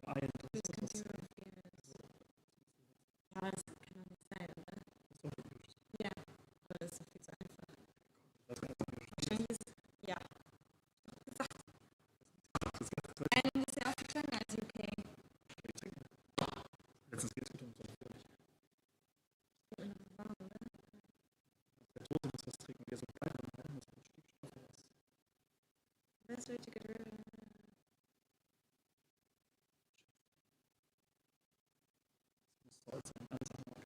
Ei drin. Das könnte immer viel. Ja, aber das kann doch nicht sein, oder? Das ist doch wirklich. Ja, aber das ist doch viel zu einfach. Ich weiß gar nicht, ob Wahrscheinlich ist, ja. das ist Ireland ist ja auch viel kleiner als UK. letztens geht es wieder um so. Ist immer noch warm, oder? Der Dose muss was trinken, wir so geil haben, das mit Stickstoff was. Best way to get rid of it. Das muss Salz sein, alles andere.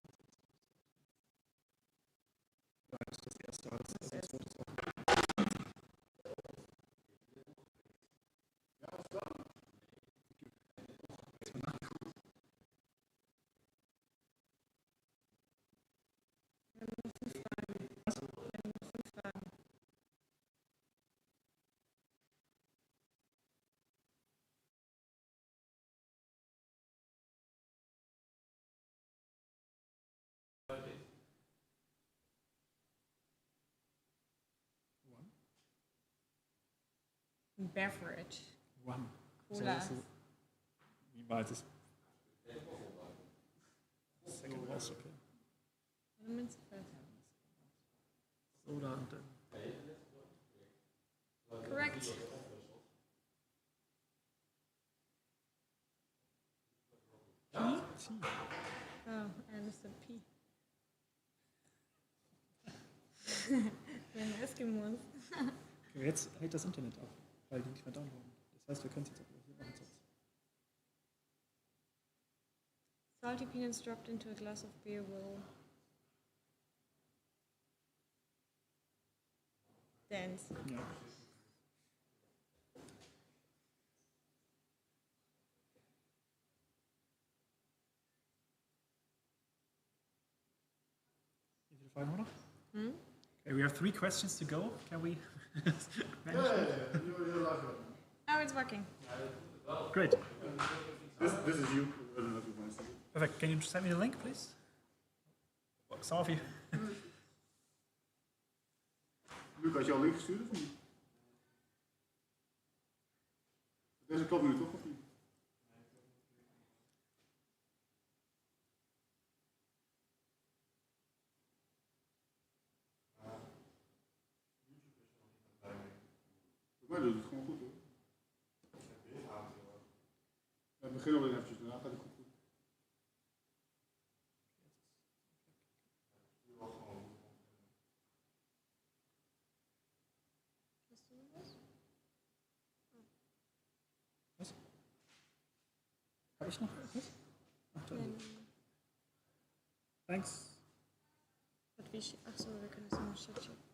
Ja, das ist das erste Salz, Das also das rote Salz. Wir haben nur 5 Fragen. Wir haben nur 5 Fragen. Ein Beverage. Rum. Cola. So, wie weit ist Second Ross, okay. Minzfeld. Soda und dann. Correct. Tea. Oh, I understood P. Wenn Eskimos. Okay, jetzt hält das Internet ab, weil die nicht mehr downloaden. Das heißt, wir können es jetzt auch wieder hier machen. Salty peanuts dropped into a glass of beer will dance. Ja. Wie viele Fragen haben wir noch? Hm? Okay, we have 3 questions to go. Can we manage that? You're live. Oh, it's working. Great. This is you. I don't know if you want to see it. Perfect. Can you send me the link, please? Some of you. Luc, had je al een link gestuurd of niet? Deze klopt nu toch of niet? Voor mij doet het gewoon goed hoor. Ja, we beginnen wel eventjes, daarna gaat het goed. Hast du noch was? Was? Habe ich noch was? Ach, da. Thanks. Achso, wir können das im Chat checken.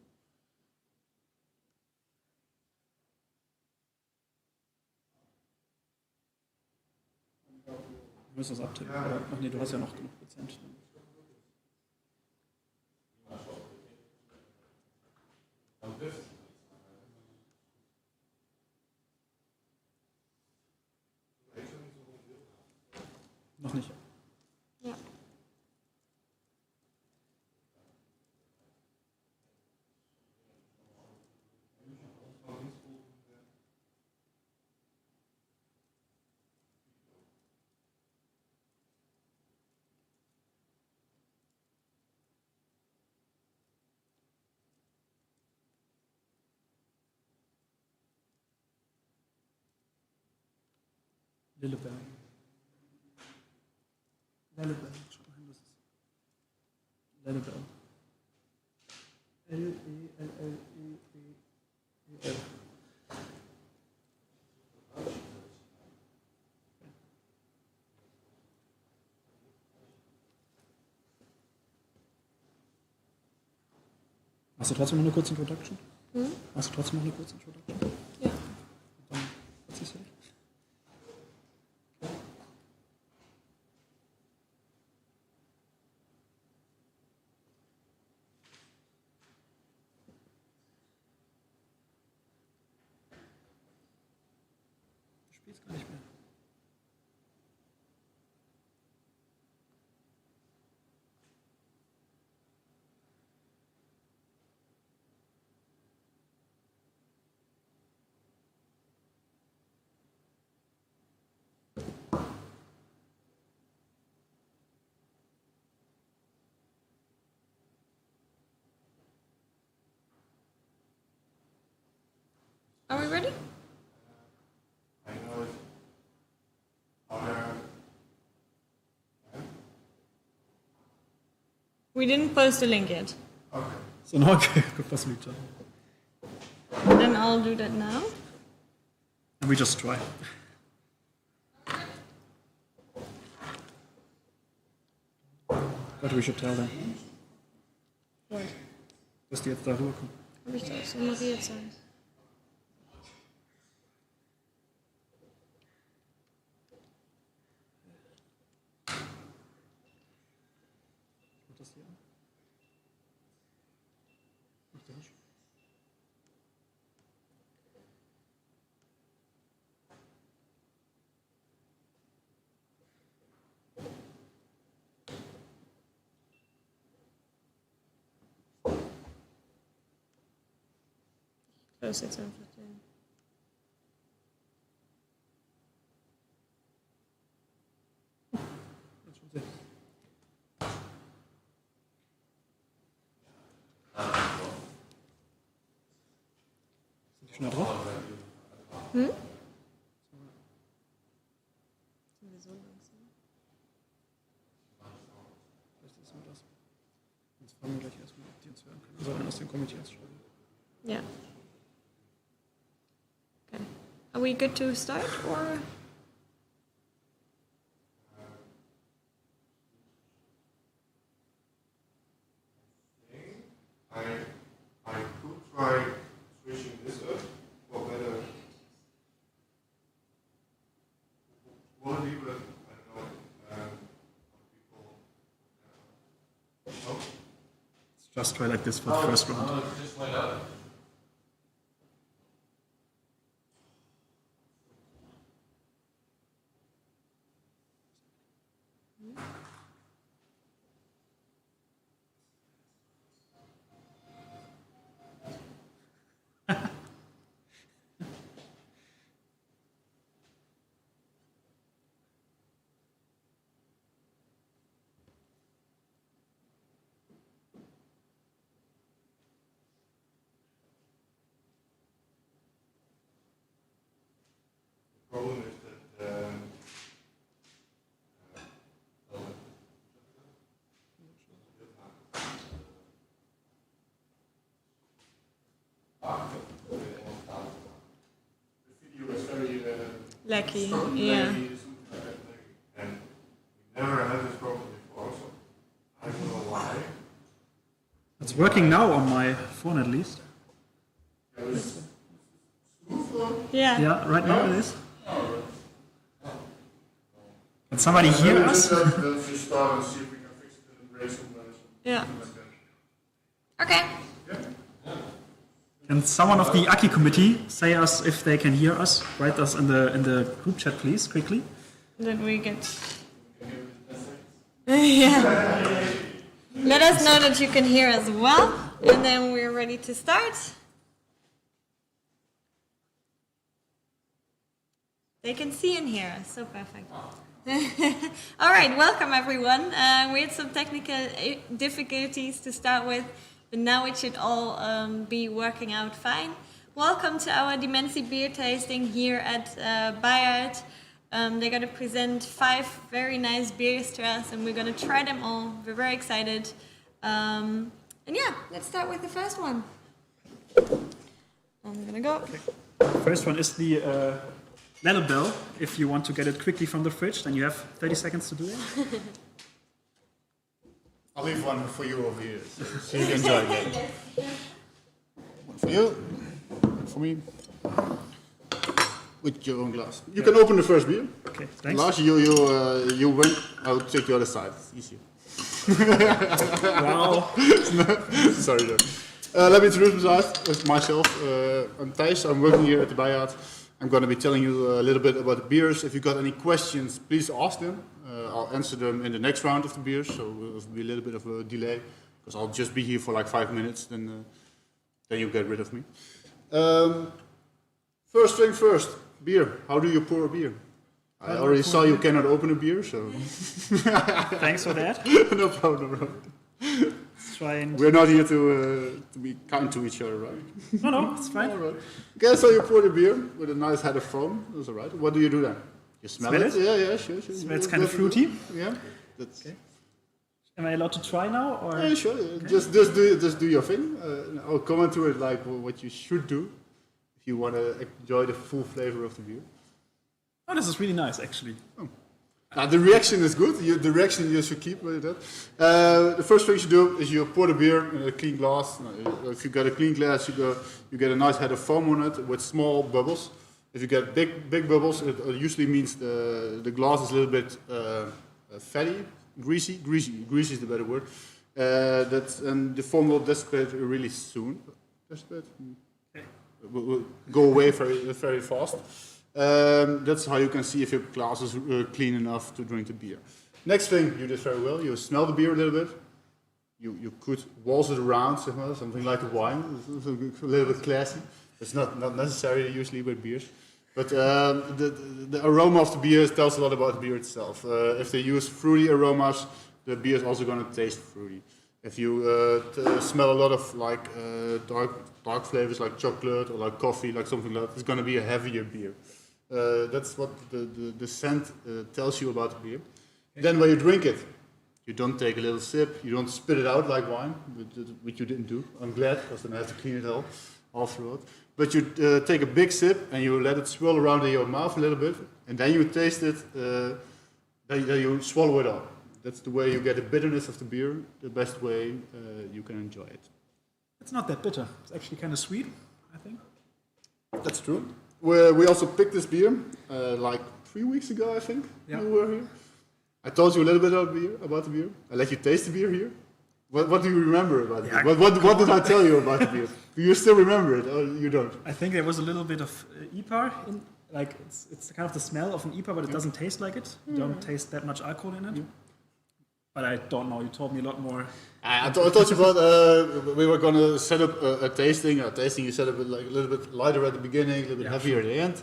Wir müssen das abtippen. Ach nee, du hast ja noch genug Prozent. Noch nicht. Ja. Lilleberg. Lilleberg. Schau mal hin, das ist Lilleberg. L-E-L-L-E-E-E-L. Hast du trotzdem noch eine kurze Introduction? Hm? Hast du trotzdem noch eine kurze Introduction? Ja. Dann verziehst du dich. Du spielst gar nicht mehr. Are we ready? I know it. Are We didn't post the link yet. okay. So now I could possibly try. Then I'll do that now. And we just try. But we should tell them. What? Dass die jetzt da rüberkommen. Habe ich das summariert sein? Wird das hier an? Macht der nicht? Close jetzt einfach den. Kannst schon sehen. Sind die schon da drauf? Sind wir so langsam? Vielleicht ist es nur das. Sonst fragen wir gleich erstmal, ob die uns hören können. Wir sollen aus dem Committee erst schreiben. Yeah. Okay. Are we good to start or? I could try switching this up for better quality, but I don't know people. Oh. Let's just try like this for the first round. No, just like that. Problem is that the video is very Lucky, strong, yeah. laggy, something like that, laggy. And we never had this problem before, so I don't know why. It's working now on my phone at least. Yeah, it's smooth though. Yeah. Yeah, right now it is. Can somebody hear us? Let's just start and see if we can fix it in the break somewhere. Yeah. Something like that. Okay. Can someone of the Aki committee say us if they can hear us? Write us in the group chat, please, quickly. Then we get. Yeah. Let us know that you can hear as well, and then we're ready to start. They can see and hear us, so perfect. All right, welcome everyone. We had some technical difficulties to start with, but now it should all be working out fine. Welcome to our Dimensie beer tasting here at Bayard. They're going to present 5 very nice beers to us, and we're going to try them all. We're very excited. And yeah, let's start with the first one. I'm going to go. Okay. First one is the Ladle Bell. If you want to get it quickly from the fridge, then you have 30 seconds to do it. I'll leave one for you over here, so you can enjoy it. One for you, one for me. With your own glass. You can open the first beer. Okay, thanks. Lars, you win. I'll take the other side. It's easier. Wow. Sorry, Joe. Let me introduce myself. I'm Thijs. I'm working here at the Bayard. I'm going to be telling you a little bit about the beers. If you got any questions, please ask them. I'll answer them in the next round of the beers, so it'll be a little bit of a delay, because I'll just be here for like 5 minutes, then you get rid of me. First thing first, beer. How do you pour a beer? I already saw you cannot open a beer, so... Thanks for that. No problem, no problem. try and... We're not here to be kind to each other, right? No, it's fine. All right. Okay, so you pour the beer with a nice head of foam. That's all right. What do you do then? You smell it? Yeah, sure. Smells kind of fruity. Yeah. That's okay. Am I allowed to try now? Or? Yeah, sure. Okay. Just do your thing. I'll comment to it like what you should do if you want to enjoy the full flavor of the beer. Oh, this is really nice, actually. Oh. The reaction is good. The reaction you should keep with that. The first thing you should do is you pour the beer in a clean glass. If you get a clean glass, you get a nice head of foam on it with small bubbles. If you get big bubbles, it usually means the glass is a little bit fatty, greasy. Greasy is the better word. And the foam will dissipate really soon. Dissipate? Okay. Will go away very fast. That's how you can see if your glass is clean enough to drink the beer. Next thing you did very well, you smell the beer a little bit. You could waltz it around, something like a wine, a little bit classy. It's not necessary usually with beers. But the aroma of the beer tells a lot about the beer itself. If they use fruity aromas, the beer is also going to taste fruity. If you smell a lot of like dark flavors like chocolate or like coffee, like something like that, it's going to be a heavier beer. That's what the scent tells you about the beer. Okay. Then when you drink it, you don't take a little sip, you don't spit it out like wine, which you didn't do. I'm glad, because then I have to clean it all afterward. But you take a big sip and you let it swirl around in your mouth a little bit, and then you taste it, then you swallow it up. That's the way you get the bitterness of the beer, the best way you can enjoy it. It's not that bitter. It's actually kind of sweet, I think. That's true. We also picked this beer like 3 weeks ago, I think. Yeah. You were here. I told you a little bit about the beer. I let you taste the beer here. What do you remember about the beer? What did I tell you about the beer? Do you still remember it, or you don't? I think there was a little bit of IPA in, like it's kind of the smell of an IPA, but it doesn't taste like it. You don't taste that much alcohol in it. But I don't know. You told me a lot more. I told you about we were going to set up a tasting. You set up like a little bit lighter at the beginning, a little bit heavier at the end.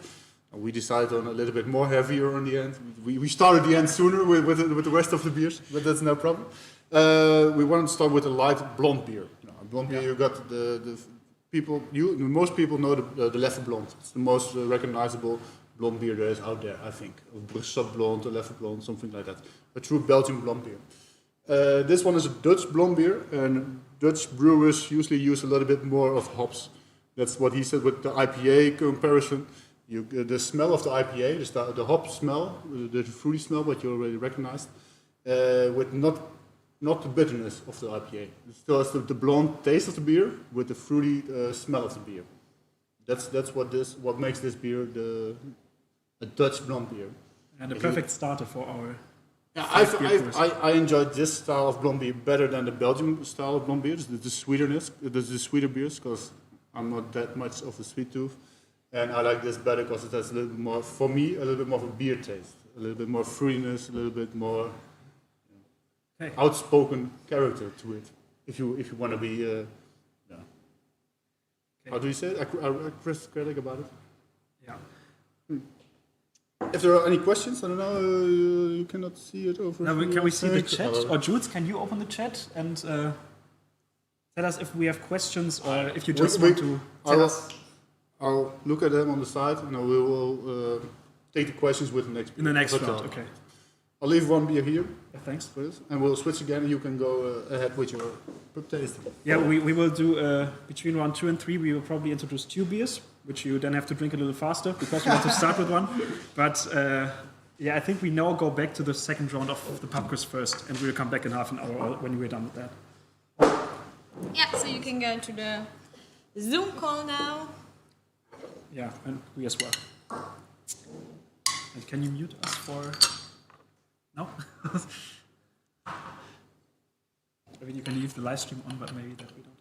And we decided on a little bit more heavier on the end. We started the end sooner with the rest of the beers, but that's no problem. We wanted to start with a light blonde beer. Blonde beer, you got the people. Most people know the Leffe Blonde. It's the most recognizable blonde beer there is out there, I think. Brussels Blonde, or Leffe Blonde, something like that. A true Belgian blonde beer. This one is a Dutch blonde beer, and Dutch brewers usually use a little bit more of hops. That's what he said with the IPA comparison. The smell of the IPA, the hop smell, the fruity smell, what you already recognized, with not the bitterness of the IPA. It still has the blonde taste of the beer with the fruity smell of the beer. That's what makes this beer a Dutch blonde beer. And the perfect starter for our. Yeah, I enjoyed this style of blonde beer better than the Belgian style of blonde beers. The sweeter beers, because I'm not that much of a sweet tooth, and I like this better because it has a little bit more, for me, a little bit more of a beer taste, a little bit more fruitiness, a little bit more outspoken character to it. If you want to be, how do you say it? Critic about it. Yeah. If there are any questions, I don't know, you cannot see it over here. Can we see the chat? Oh. Or Jules, can you open the chat and tell us if we have questions, or if you just want to tell us? I'll look at them on the side, and we will take the questions with the next. In the next round, okay. I'll leave one beer here. Yeah, thanks. And we'll switch again, and you can go ahead with your tasting. Yeah, we will do between round 2 and 3. We will probably introduce 2 beers, which you then have to drink a little faster because we want to start with one. But I think we now go back to the second round of the pub quiz first, and we'll come back in half an hour when we're done with that. Yeah, so you can go to the Zoom call now. Yeah, and we as well. And can you mute us for... No? I mean, you can leave the live stream on, but maybe that we don't.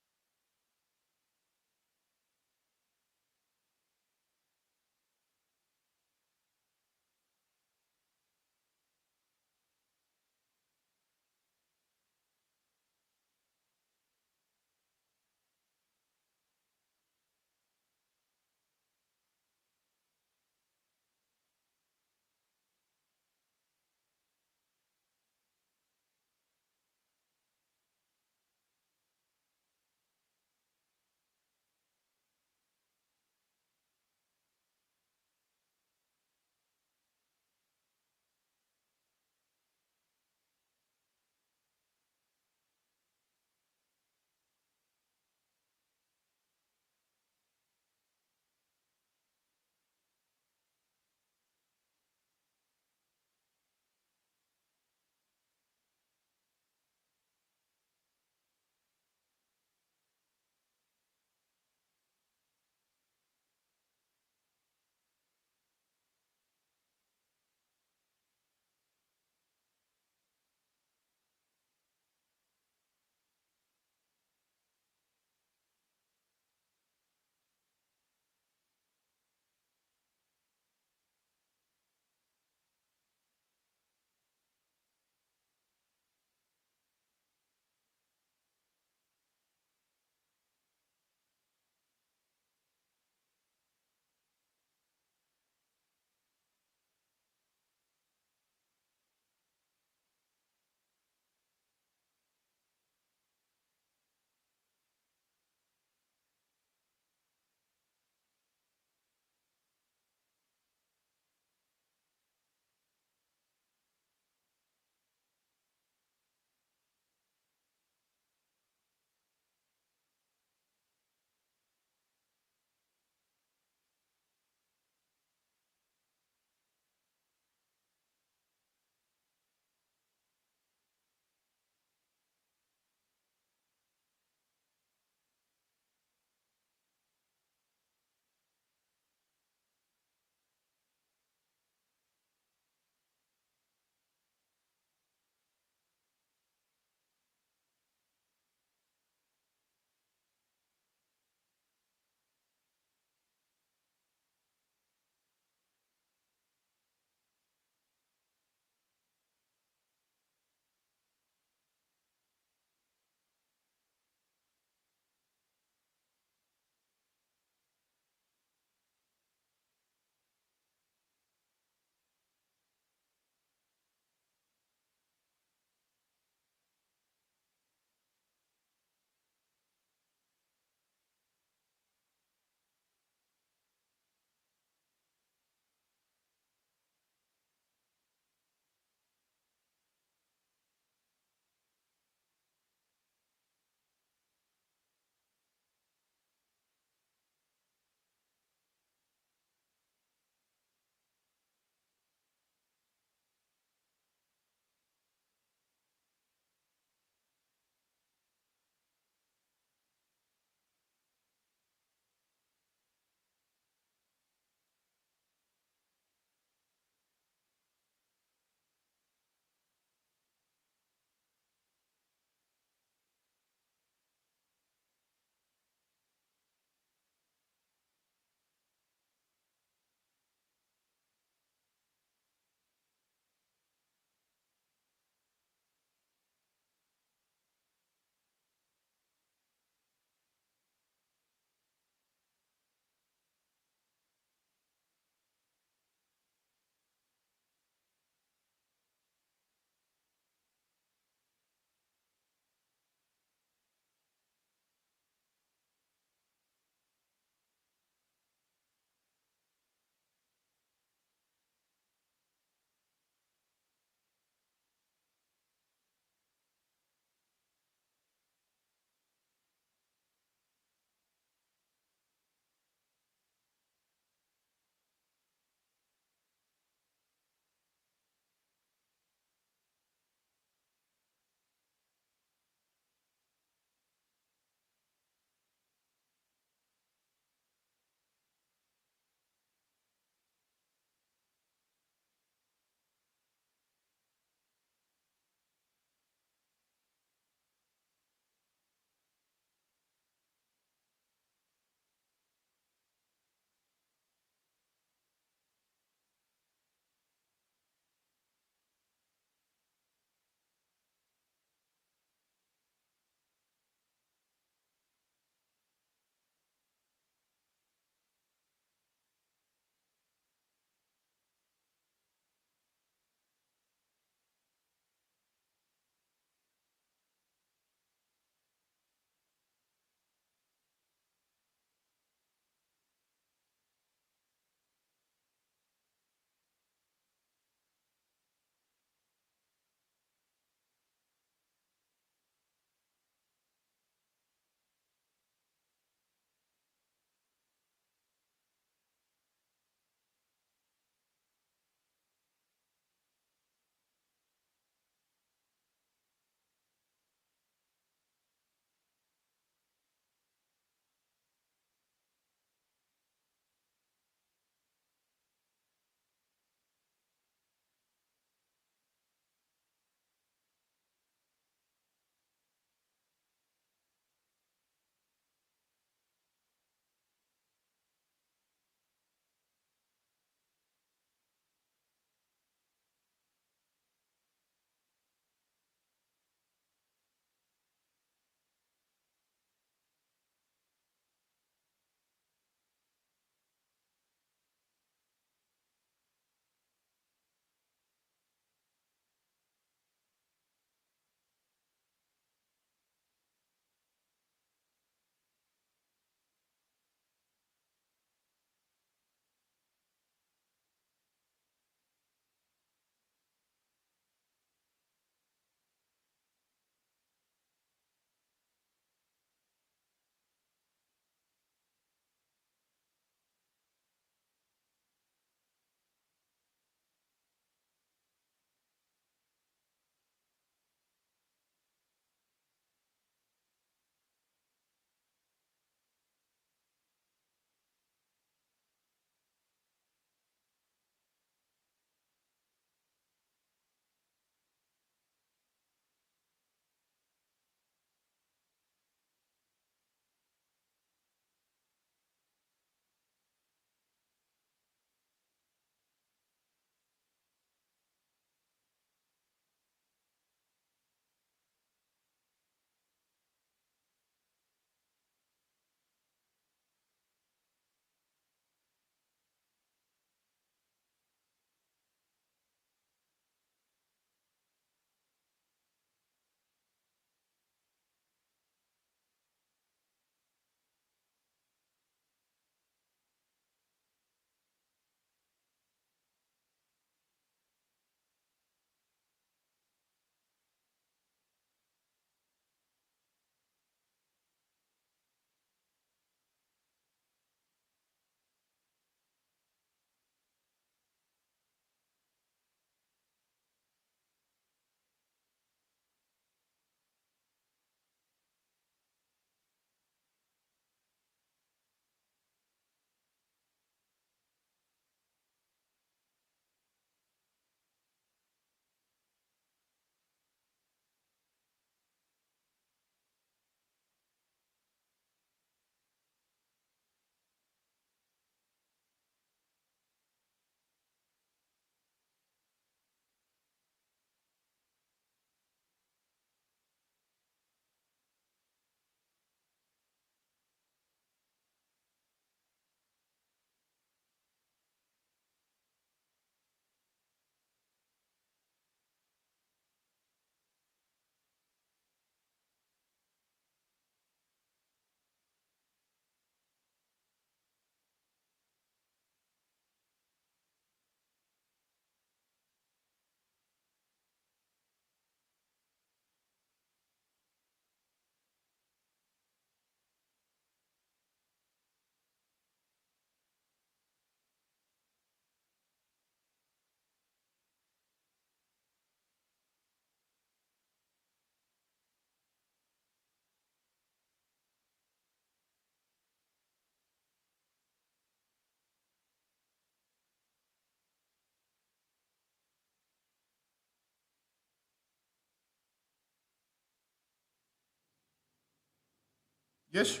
Yes.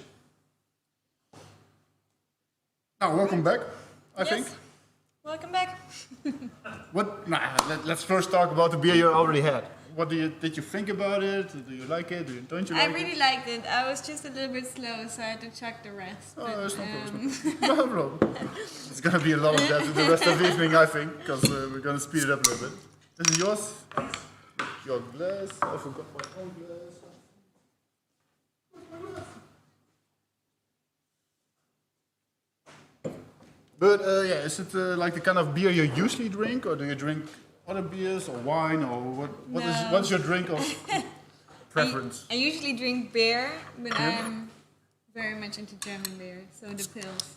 Now, welcome back, I Yes. think. Welcome back. Let's first talk about the beer you already had. What did you think about it? Do you like it? Don't you I like really it? liked it. I was just a little bit slow, so I had to chuck the rest. Oh, but, that's no problem. No problem. It's gonna be a lot of that the rest of the evening, I think, because we're gonna speed it up a little bit. This is yours. Your glass. I forgot my own glass. But yeah, is it like the kind of beer you usually drink, or do you drink other beers or wine, or what's your drink of preference? I usually drink beer, but I'm very much into German beer, so the pills.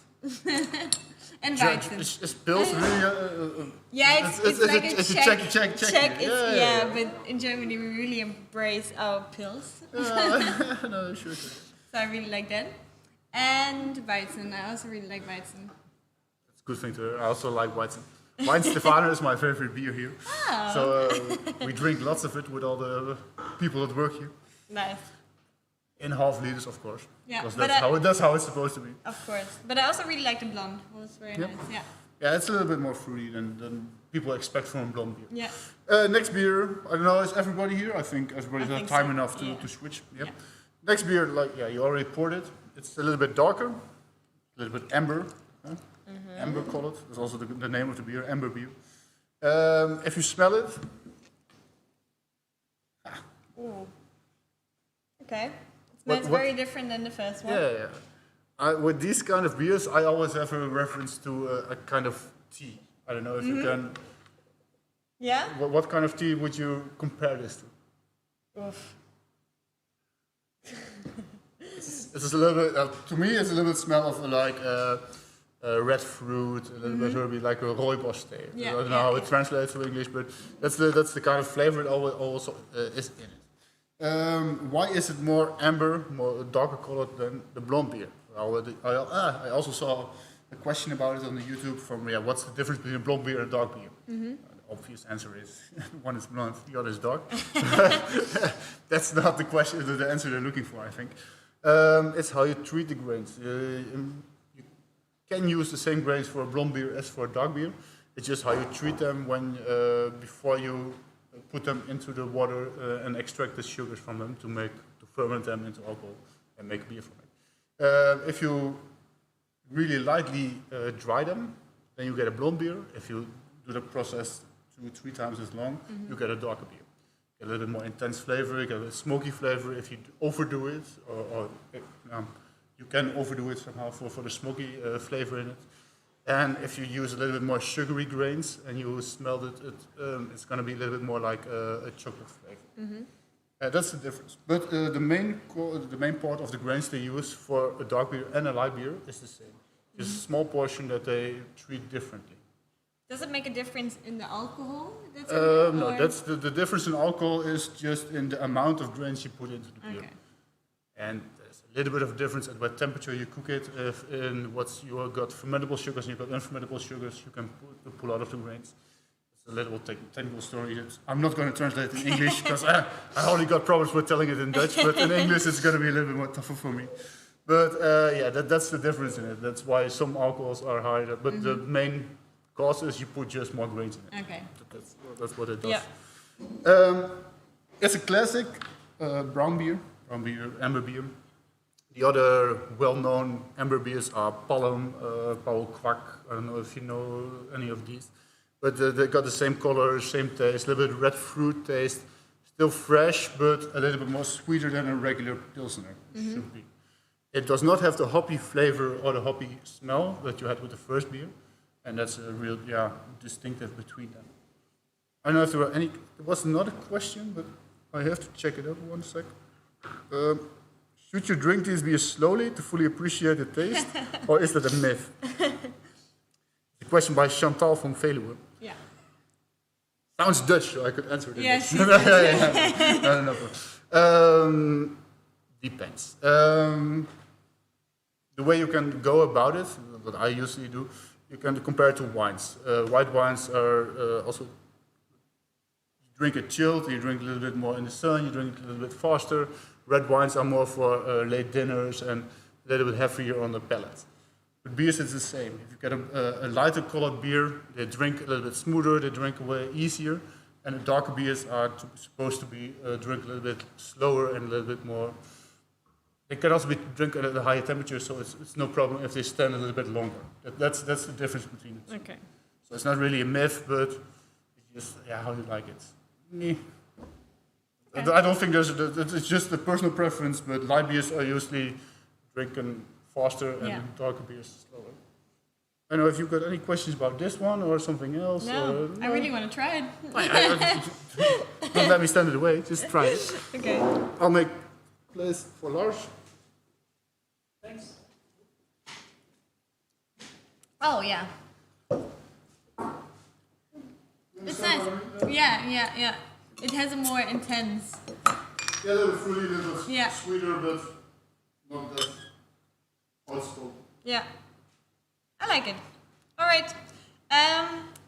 And Weizen. Is pills really? Yeah, it's like a check. Yeah, but in Germany we really embrace our pills. No, sure. So I really like that. And Weizen, I also really like Weizen. It's a good thing to hear. I also like Weizen. Weizenstephaner is my favorite beer here. Oh. So we drink lots of it with all the people that work here. Nice. In half liters, of course. Yeah, Because but that's how it's supposed to be. Of course. But I also really like the blonde. It was very nice. Yeah. Yeah, it's a little bit more fruity than people expect from a blonde beer. Yeah. Next beer, I don't know, is everybody here? I think everybody's had time enough to switch. Yep. Yeah. Next beer, you already poured it. It's a little bit darker, a little bit amber. Huh? Amber colored. That's also the name of the beer, amber beer. If you smell it, Ooh. Okay. It smells what- very different than the first one. yeah. With these kind of beers, I always have a reference to a kind of tea. I don't know if you can. Yeah? What kind of tea would you compare this to? Oof. It's a little bit. To me, it's a little bit smell of like red fruit, a little bit herby, like a rooibos thee. Yeah, I don't know yeah, how yeah. it translates to English, but that's the kind of flavor it also is in it. Why is it more amber, more darker colored than the blonde beer? I also saw a question about it on the YouTube from what's the difference between a blonde beer and a dark beer? The obvious answer is one is blonde, the other is dark. That's not the question, the answer they're looking for, I think. It's how you treat the grains. You can use the same grains for a blonde beer as for a dark beer. It's just how you treat them when before you put them into the water and extract the sugars from them to ferment them into alcohol and make beer from it. If you really lightly dry them, then you get a blonde beer. If you do the process 2-3 times as long, you get a darker beer. A little bit more intense flavor, you get a smoky flavor. If you overdo it, or you can overdo it somehow for the smoky flavor in it. And if you use a little bit more sugary grains and you smell it, it's going to be a little bit more like a chocolate flavor. That's the difference. But the main part of the grains they use for a dark beer and a light beer is the same. Just a small portion that they treat differently. Does it make a difference in the alcohol? No, that's the difference in alcohol is just in the amount of grains you put into the beer. Okay. And there's a little bit of difference at what temperature you cook it. If in what's you got fermentable sugars and you've got unfermentable sugars, you can pull out of the grains. It's a little technical story. I'm not going to translate it in English because I only got problems with telling it in Dutch, but in English it's going to be a little bit more tougher for me. But that's the difference in it. That's why some alcohols are higher. But the main cause is you put just more grains in it. Okay. That's what it does. Yeah. It's a classic brown beer, amber beer. The other well-known amber beers are Palm, Paul Kwak. I don't know if you know any of these. But they got the same color, same taste, a little bit red fruit taste. Still fresh, but a little bit more sweeter than a regular Pilsner should be. It does not have the hoppy flavor or the hoppy smell that you had with the first beer. And that's a real, distinctive between them. I don't know if there were any. There was another question, but I have to check it out 1 sec. Should you drink these beers slowly to fully appreciate the taste, or is that a myth? The question by Chantal from Veluwe. Yeah. Sounds Dutch, so I could answer it. Yes. No. Depends. The way you can go about it, what I usually do, you can compare it to wines. White wines are also, you drink it chilled, you drink a little bit more in the sun, you drink it a little bit faster. Red wines are more for late dinners and a little bit heavier on the palate. With beers, it's the same. If you get a lighter colored beer, they drink a little bit smoother, they drink away easier, and the darker beers are supposed to be drink a little bit slower and a little bit more. They can also be drunk at a higher temperature, so it's no problem if they stand a little bit longer. That's the difference between the two. Okay. So it's not really a myth, but it's just how you like it. Me. Okay. I don't think it's just a personal preference, but light beers are usually drinking faster and darker beers slower. I don't know if you've got any questions about this one or something else. No, I really want to try it. Don't let me stand in the way, just try it. Okay. I'll make place for Lars. Thanks. Oh, yeah. It's nice. Yeah. It has a more intense. Yeah, a little fruity, a little Yeah. sweeter, but not that old. Yeah. I like it. All right.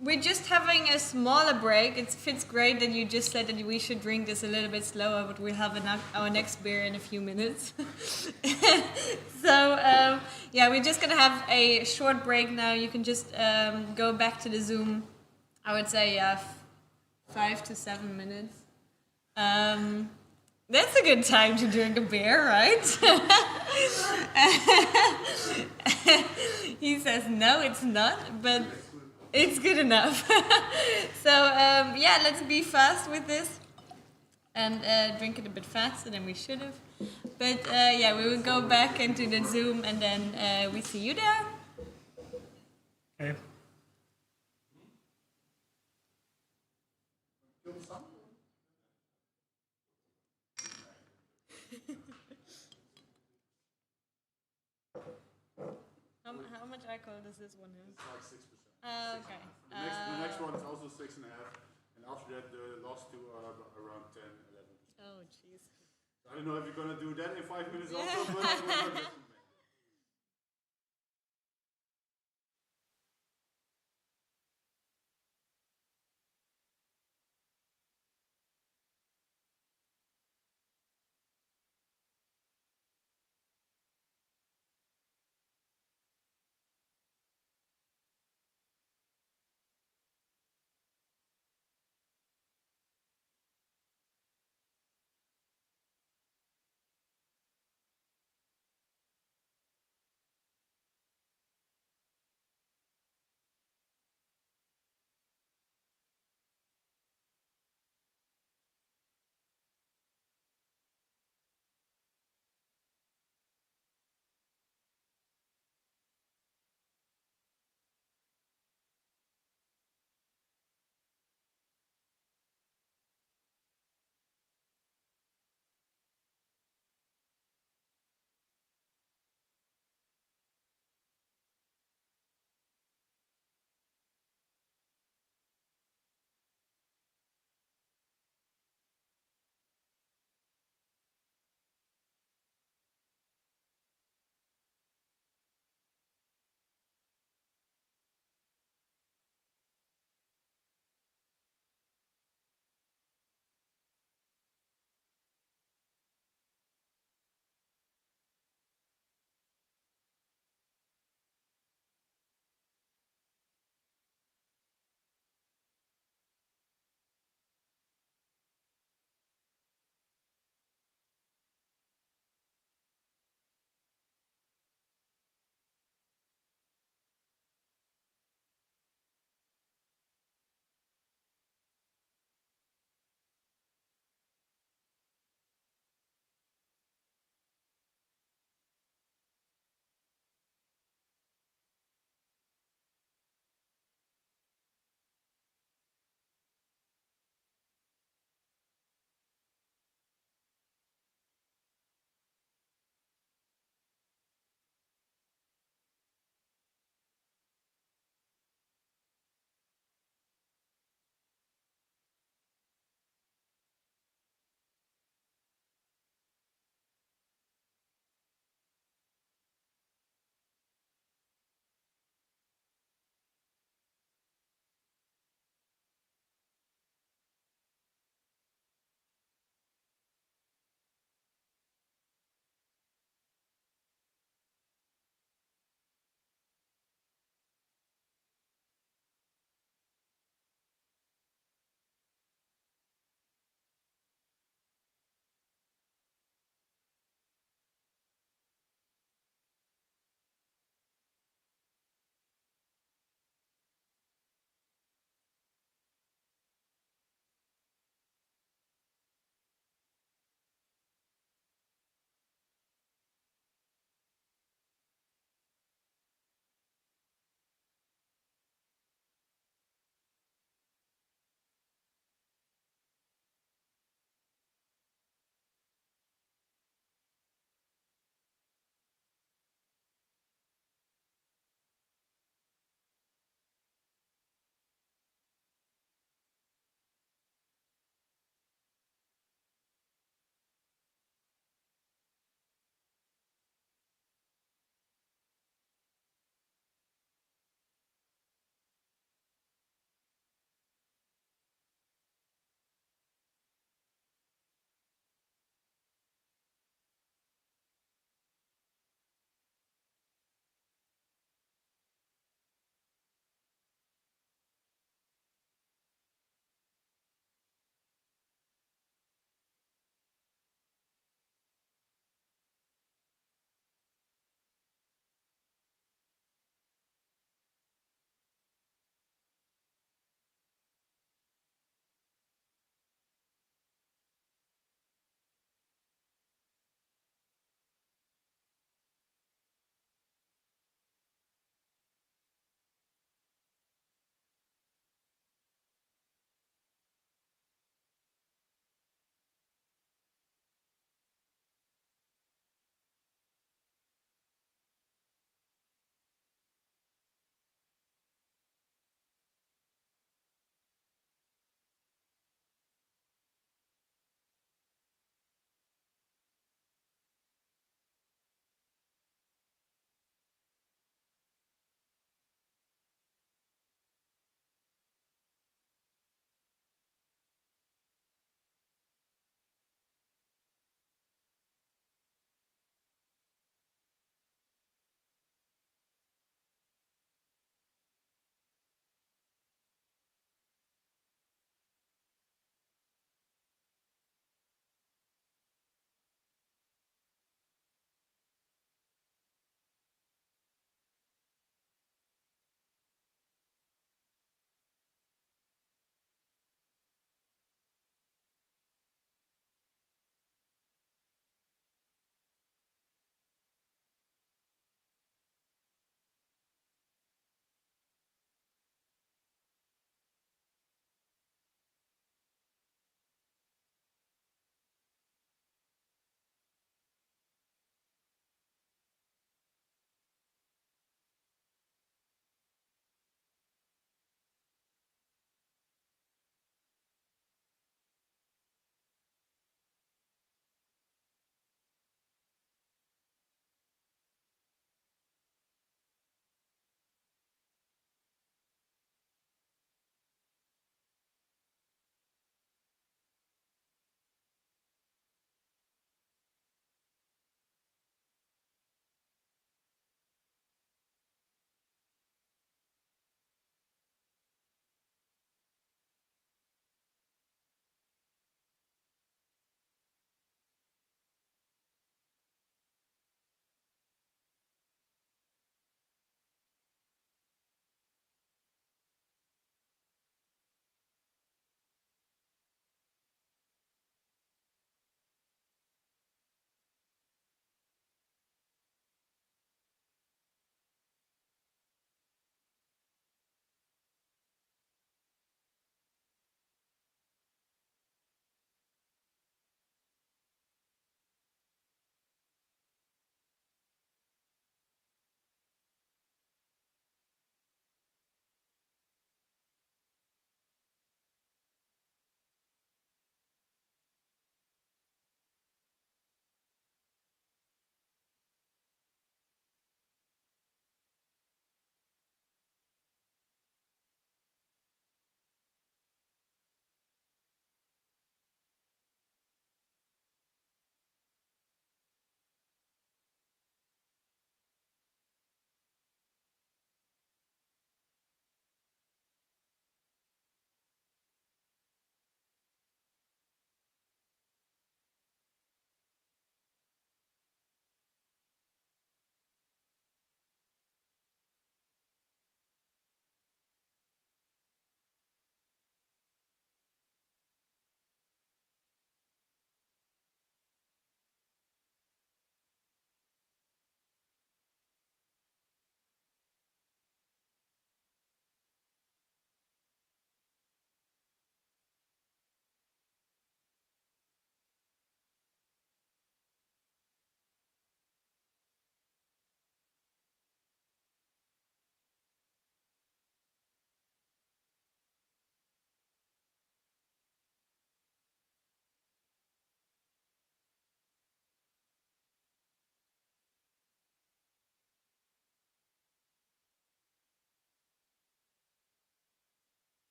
We're just having a smaller break. It fits great that you just said that we should drink this a little bit slower, but we'll have our next beer in a few minutes. So, we're just going to have a short break now. You can just go back to the Zoom. I would say 5 to 7 minutes. That's a good time to drink a beer, right? He says, no, it's not, but it's good enough. So, let's be fast with this and drink it a bit faster than we should have. But, we will go back into the Zoom and then we see you there. Okay. How much alcohol does this one have? It's like 6%. Okay. The next one is also 6.5, and after that the last two are around 10, 11. Oh, jeez. I don't know if you're gonna do that in 5 minutes also, but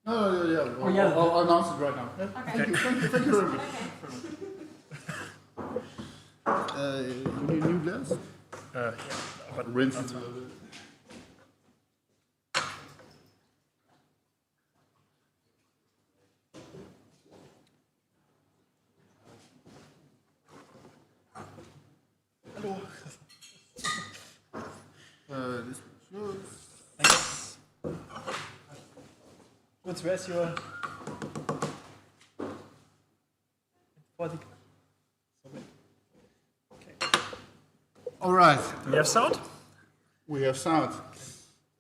Oh, yeah. I'll announce it right now. Yeah. Okay. Thank you very much. You need a new glass? Yeah, but Rinse it a little bit. Hello. This one's yours. Thanks. What's where's your? Okay. All right. Do we have sound? We have sound.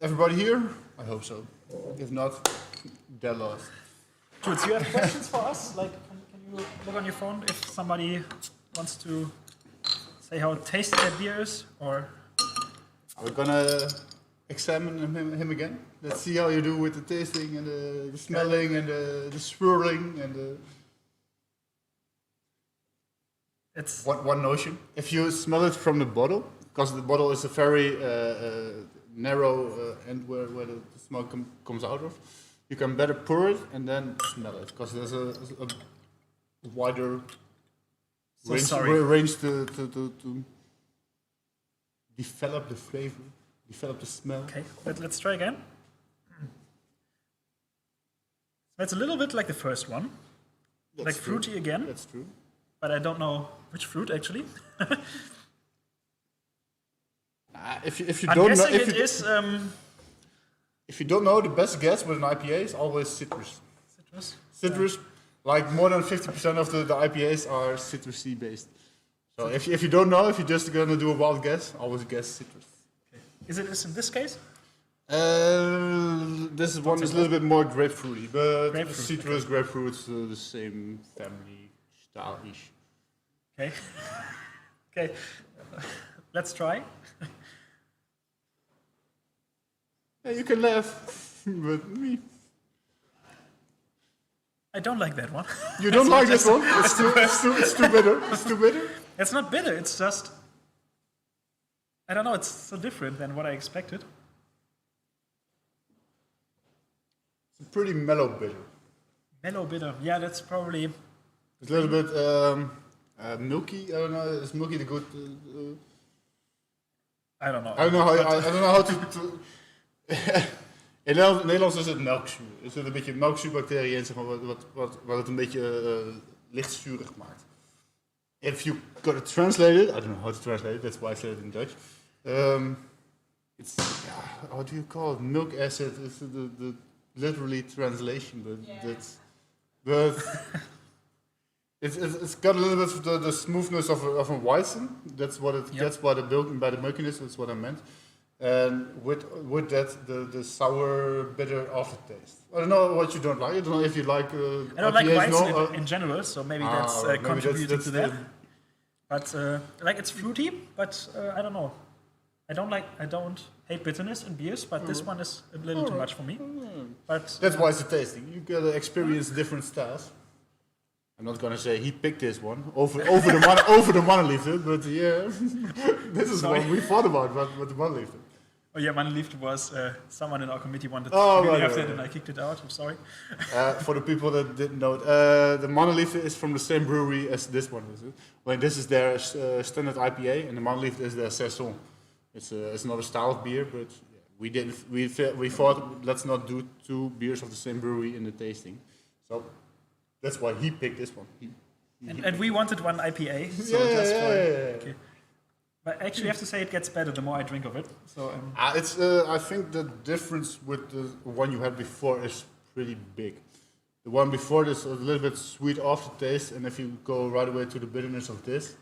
Everybody here? I hope so. If not, they're lost. Jules, you have questions for us? Like, can you look on your phone if somebody wants to say how tasty their beer is, or? Are we gonna examine him again? Let's see how you do with the tasting and the smelling and the swirling and the... It's One notion. If you smell it from the bottle, because the bottle is a very narrow end where the smoke comes out of, you can better pour it and then smell it, because there's a wider range to develop the flavor, develop the smell. okay. Let's try again. It's a little bit like the first one, That's like true. fruity again, That's true. but I don't know which fruit actually. If you I'm don't know, guessing it is if you don't know, the best guess with an IPA is always citrus. citrus. Citrus, like more than 50% of the IPAs are citrusy based. So if you don't know, if you're just gonna do a wild guess, always guess citrus. Okay. Is it in this case? This one is a little bit more grapefruity, but Grapefruit, citrus, grapefruit's the same family style-ish. Okay. Okay. Let's try. Yeah, you can laugh, but me. I don't like that one. You don't like this one? It's too bitter. It's too bitter. It's not bitter. It's just I don't know. It's so different than what I expected. It's a pretty mellow bitter. Mellow bitter. Yeah, that's probably. It's a little bit milky. I don't know. Is milky the good? I don't know. I don't know how. I don't know how to in Nederlands is het melkzuur. Er zit een beetje melkzuurbacteriën in, zeg maar, wat het een beetje licht zuurig maakt. If you gotta translate it, I don't know how to translate it. That's why I said it in Dutch. It's how do you call it? Milk acid is the literally translation, but it's got a little bit of the smoothness of a Weizen. That's what it gets by the milkiness. That's what I meant. And with that, the sour, bitter aftertaste. I don't know what you don't like. I don't know if you like. I don't like IPAs, Weizen in general, so maybe that's maybe contributing that's to that. But like it's fruity, but I don't know. I don't hate bitterness in beers, but this one is a little too much for me. But That's why it's a tasting. You gotta experience different styles. I'm not gonna say he picked this one over the Mannenliefde, but yeah, this is Sorry. what we thought about with the Mannenliefde. oh yeah, Mannenliefde was someone in our committee wanted Oh, to right, have right, that, and right. I kicked it out. I'm sorry. For the people that didn't know, the Mannenliefde is from the same brewery as this one, is it? Well, this is their standard IPA, and the Mannenliefde is their saison. It's another style of beer, but we thought let's not do two beers of the same brewery in the tasting. So that's why he picked this one. And we wanted one IPA, so Yeah, just for yeah. okay. But actually, I have to say it gets better the more I drink of it. So It's I think the difference with the one you had before is pretty big. The one before this was a little bit sweet aftertaste, and if you go right away to the bitterness of this,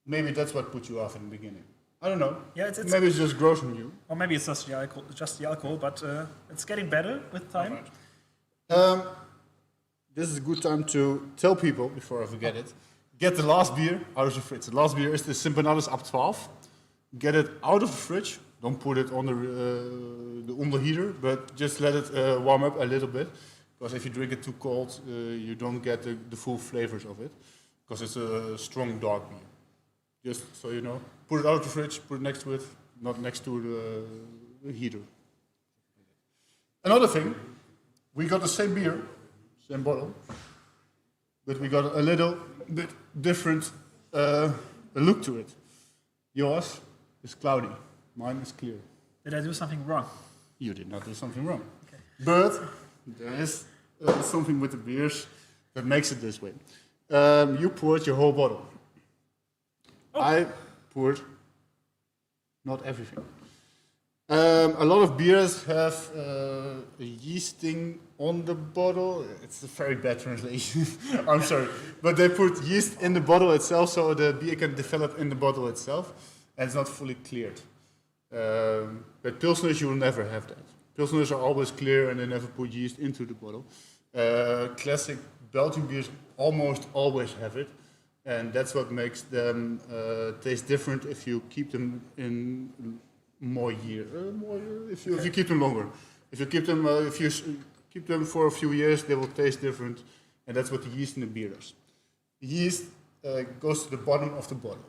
maybe that's what put you off in the beginning. I don't know. yeah, it's Maybe it's just gross on you. or maybe it's just the alcohol, but it's getting better with time. This is a good time to tell people, before I forget it, get the last beer out of the fridge. The last beer is the Simpanalis Ab 12. Get it out of the fridge. Don't put it on the onderheater, but just let it warm up a little bit. Because if you drink it too cold, you don't get the full flavors of it. Because it's a strong dark beer. Just so you know. Put it out of the fridge, put it next to it, not next to the heater. Another thing, we got the same beer, same bottle, but we got a little bit different look to it. Yours is cloudy, mine is clear. Did I do something wrong? You did not do something wrong. Okay. But there is something with the beers that makes it this way. You poured your whole bottle. Oh. I poured not everything. A lot of beers have a yeasting on the bottle. It's a very bad translation. I'm sorry. But they put yeast in the bottle itself so the beer can develop in the bottle itself. And it's not fully cleared. But Pilsners, you will never have that. Pilsners are always clear and they never put yeast into the bottle. Classic Belgian beers almost always have it. And that's what makes them taste different if you keep them in more years. If you keep them longer. If you keep them for a few years, they will taste different. And that's what the yeast in the beer does. The yeast goes to the bottom of the bottle.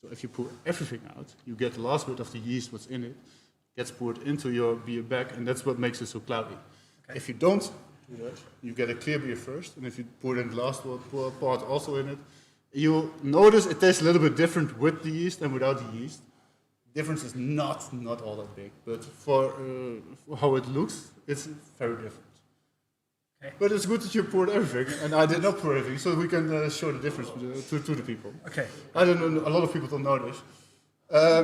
So if you pour everything out, you get the last bit of the yeast, what's in it, gets poured into your beer bag, and that's what makes it so cloudy. Okay. If you don't do that, you get a clear beer first, and if you pour in the last part also in it, you'll notice it tastes a little bit different with the yeast and without the yeast. The difference is not all that big, but for how it looks, it's very different. Okay. But it's good that you poured everything, and I did not pour everything, so we can show the difference to the people. Okay. I don't know, a lot of people don't know this.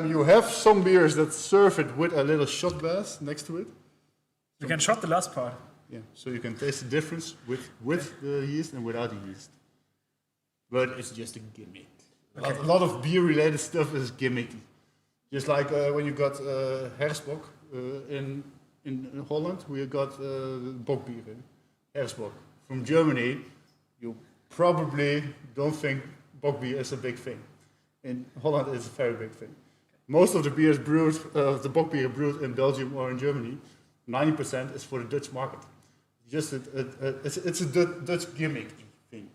You have some beers that serve it with a little shot glass next to it. You can shot the last part. Yeah, so you can taste the difference with the yeast and without the yeast. But it's just a gimmick. Okay. A lot of beer-related stuff is gimmicky. Just like when you got Hersbock in Holland, we got Bockbier. Hersbock. From Germany, you probably don't think Bockbier is a big thing. In Holland, it's a very big thing. Most of the beers brewed, the Bockbier brewed in Belgium or in Germany, 90% is for the Dutch market. It's a Dutch gimmick thing.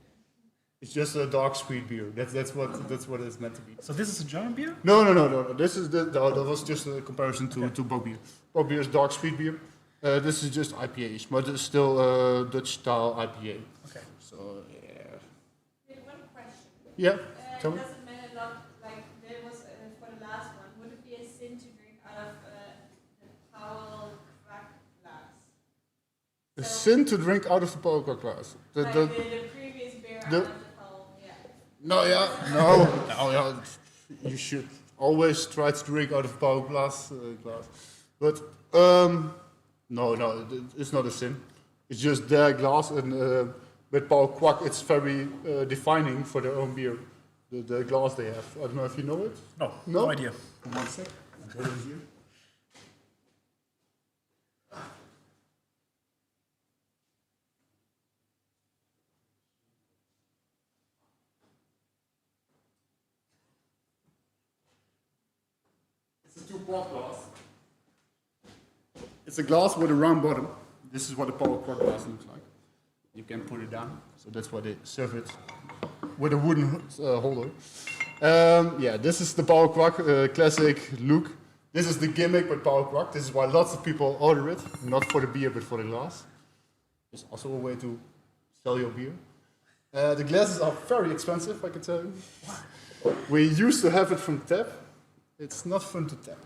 It's just a dark sweet beer. That's what it's meant to be. So this is a German beer? No. This is that was just a comparison to Bockbier. Bockbier is dark sweet beer. This is just IPAs, but it's still Dutch style IPA. Okay. So yeah. One question. Yeah. Tell me. Does it matter a lot? Like there was for the last one. Would it be a sin to drink out of the Powell crack glass? A sin to drink out of the Powell crack glass. The previous beer out of the Powell. Yeah. No. You should always try to drink out of Powell glass. But no, it's not a sin. It's just their glass, and with Paul Kwak, it's very defining for their own beer. The glass they have. I don't know if you know it. No idea. 1 sec. I'll put it here. It's a 2-quart glass. It's a glass with a round bottom. This is what a Power Quart glass looks like. You can put it down, so that's why they serve it with a wooden holder. This is the Power Quart classic look. This is the gimmick with Power Quart. This is why lots of people order it, not for the beer but for the glass. It's also a way to sell your beer. The glasses are very expensive, I can tell you. We used to have it from tap. It's not fun to tap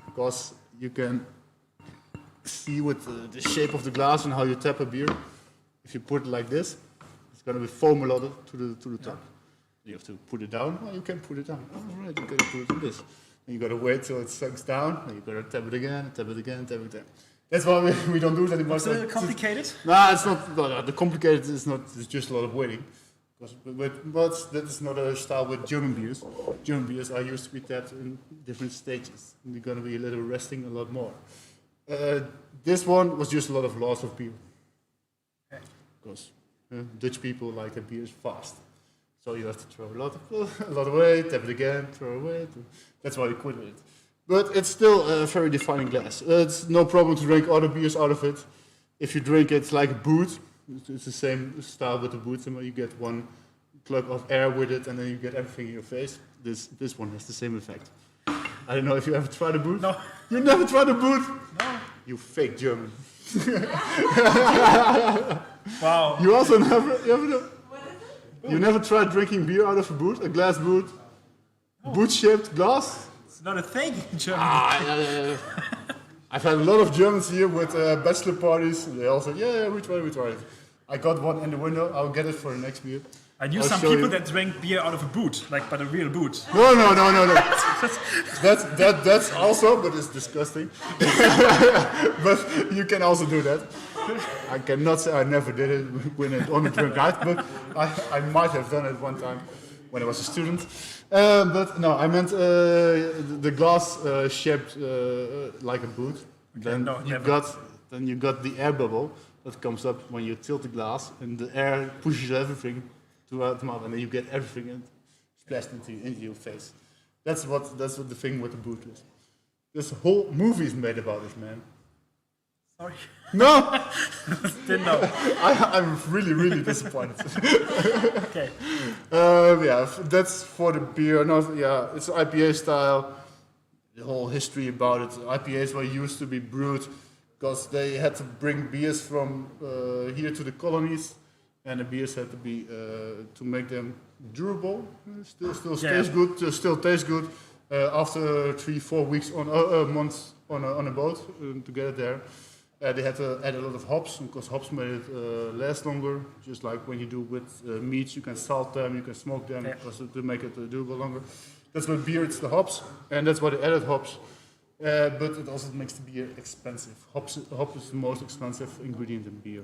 because you can see with the shape of the glass and how you tap a beer. If you put it like this, it's going to be foam a lot to the top. You have to put it down. Well, you can put it down. All right, you got to put it like this. And you got to wait till it sinks down. And you got to tap it again, tap it again, tap it again. That's why we don't do it anymore. Is it complicated? No, it's not. No, the complicated is not. It's just a lot of waiting. But that is not a style with German beers. German beers are used to be tapped in different stages. And you're going to be a little resting a lot more. This one was just a lot of loss of beer. Because Dutch people like their beers fast. So you have to throw a lot away, tap it again, throw away. That's why we quit with it. But it's still a very defining glass. It's no problem to drink other beers out of it. If you drink it like a boot, it's the same style with the boot. You get one plug of air with it, and then you get everything in your face. This one has the same effect. I don't know if you ever tried a boot. No. You never tried a boot? No. You fake German. Wow. You also you never tried drinking beer out of a boot, a glass boot, boot-shaped glass? It's not a thing in Germany. Yeah. I've had a lot of Germans here with bachelor parties. They all say, yeah, we try it. I got one in the window. I'll get it for the next beer. I knew I'll some show people you. that drank beer out of a boot, like but a real boot. No. That's also, but it's disgusting. But you can also do that. I cannot say I never did it on a drunk night, but I might have done it one time when I was a student. But no, I meant the glass shaped like a boot. Then no, you never. got the air bubble that comes up when you tilt the glass, and the air pushes everything throughout the mouth, and then you get everything splashed into your face. That's what the thing with the boot is. This whole movie is made about this, man. Sorry. No, Didn't know. I'm really disappointed. Okay. Yeah, that's for the beer. No, yeah, it's IPA style. The whole history about it. IPAs were used to be brewed because they had to bring beers from here to the colonies, and the beers had to be to make them durable. Still tastes good. Still tastes good after 3-4 weeks months on a boat to get it there. They had to add a lot of hops because hops made it last longer. Just like when you do with meats, you can salt them, you can smoke them to make it durable longer. That's what beer, it's the hops, and that's why they added hops. But it also makes the beer expensive. Hop is the most expensive ingredient in beer.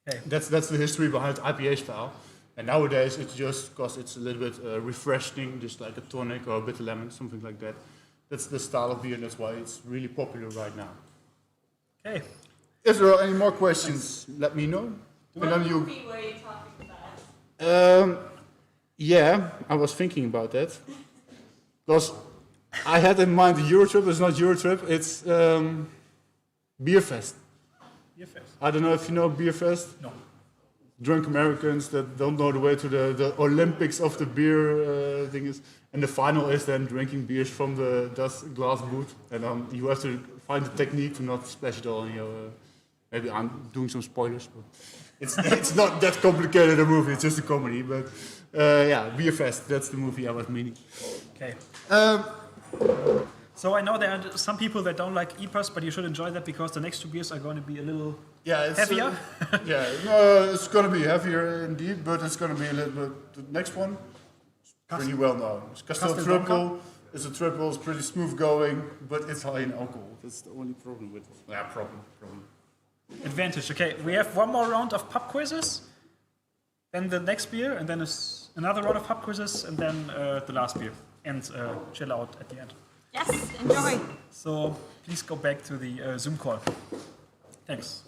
Okay. That's the history behind IPA style. And nowadays it's just because it's a little bit refreshing, just like a tonic or a bitter lemon, something like that. That's the style of beer, and that's why it's really popular right now. Okay. If there are any more questions, let me know. What movie were you talking about? Yeah, I was thinking about that. Because I had in mind the Eurotrip. It's not Eurotrip, it's Beerfest. Beer fest. I don't know if you know Beerfest. No. Drunk Americans that don't know the way to the Olympics of the beer thing is. And the final is then drinking beers from the glass boot. And you have to find the technique to not splash it all in your... maybe I'm doing some spoilers, but it's not that complicated a movie. It's just a comedy. But yeah, Beerfest, that's the movie I was meaning. Okay. So I know there are some people that don't like EPAs, but you should enjoy that because the next two beers are going to be a little heavier. It's going to be heavier indeed, but it's going to be a little bit. The next one, pretty well known. It's Castel Triple. It's a triple. It's pretty smooth going, but it's high in alcohol. That's the only problem with it. Yeah, problem. Advantage. Okay, we have one more round of pub quizzes, then the next beer, and then another round of pub quizzes, and then the last beer, and chill out at the end. Yes, enjoy. So please go back to the Zoom call. Thanks.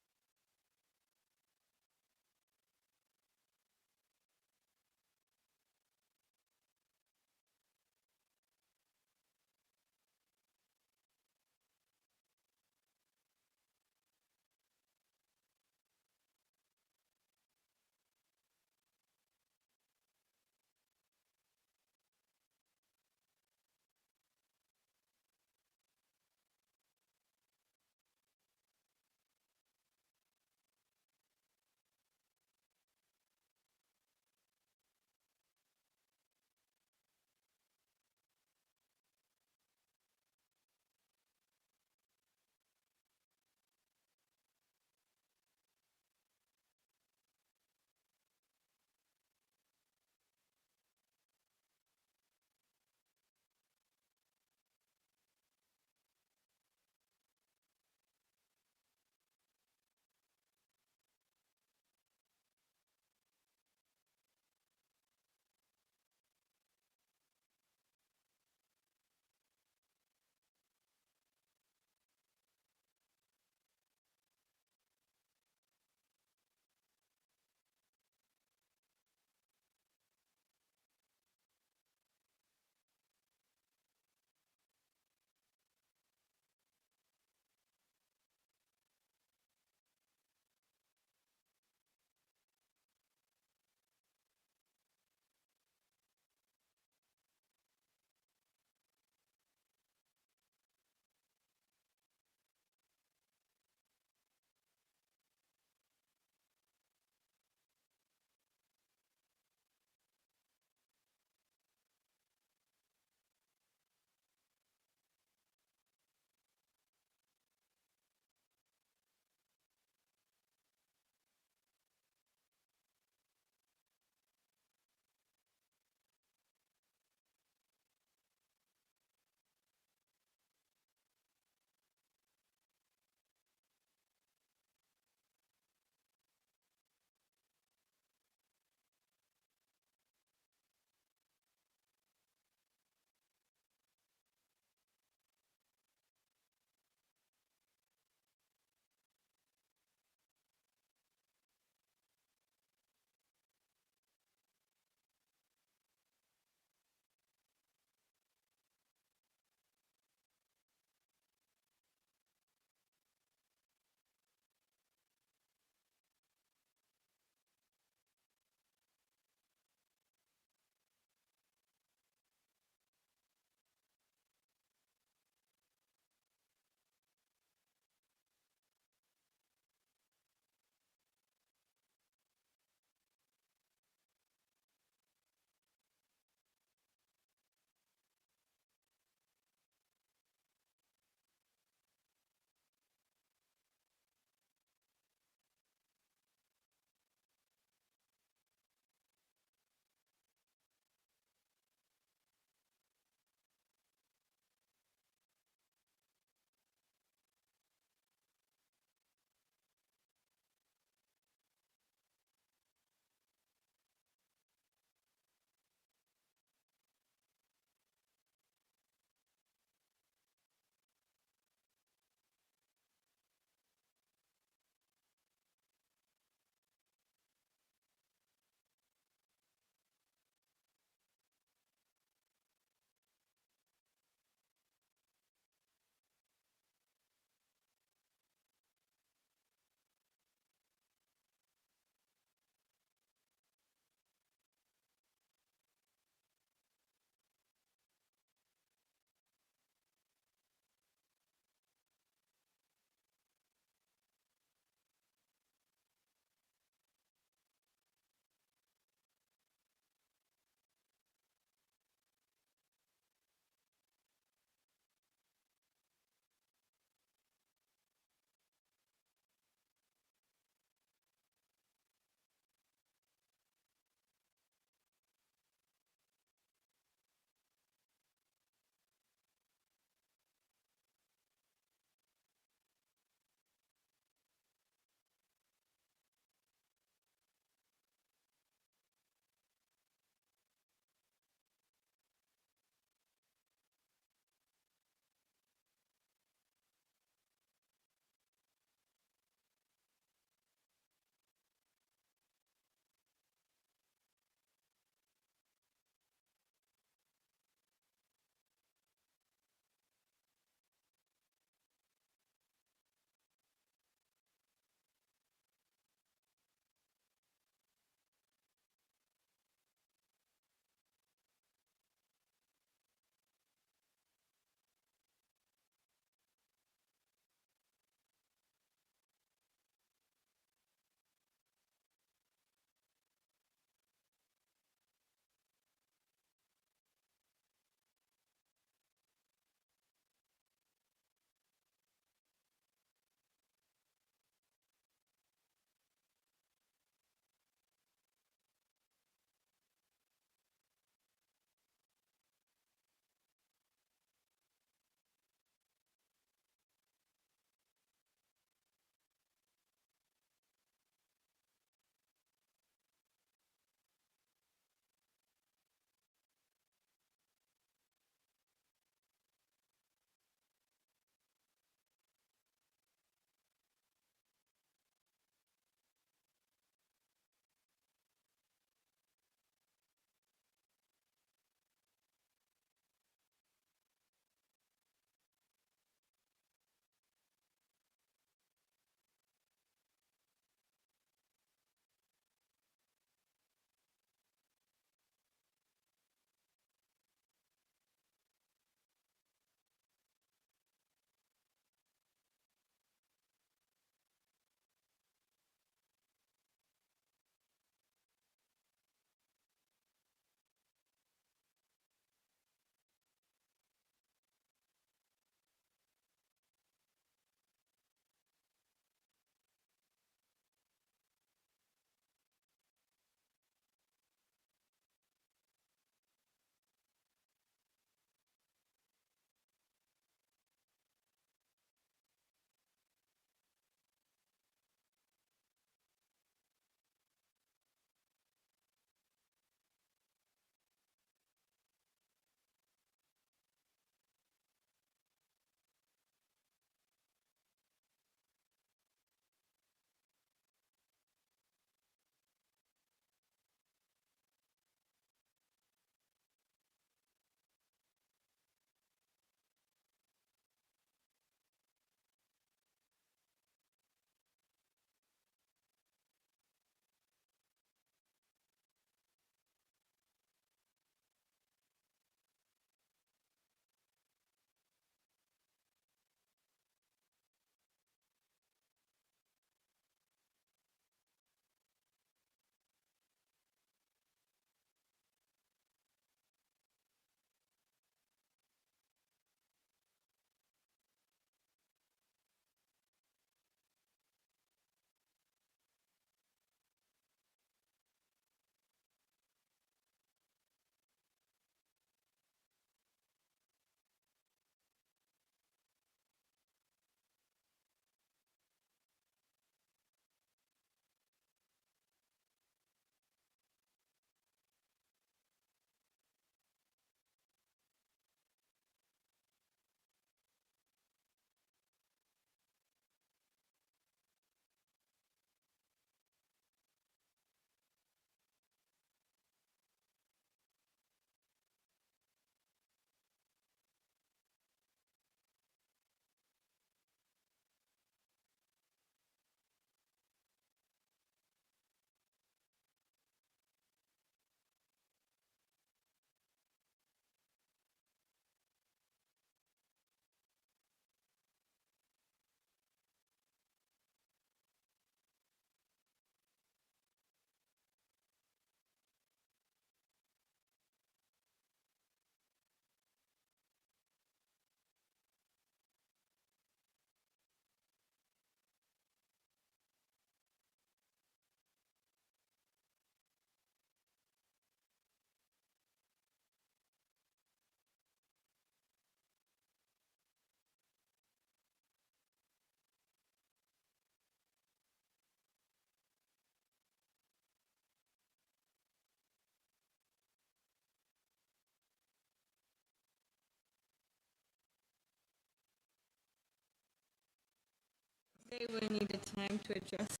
It will need a time to adjust.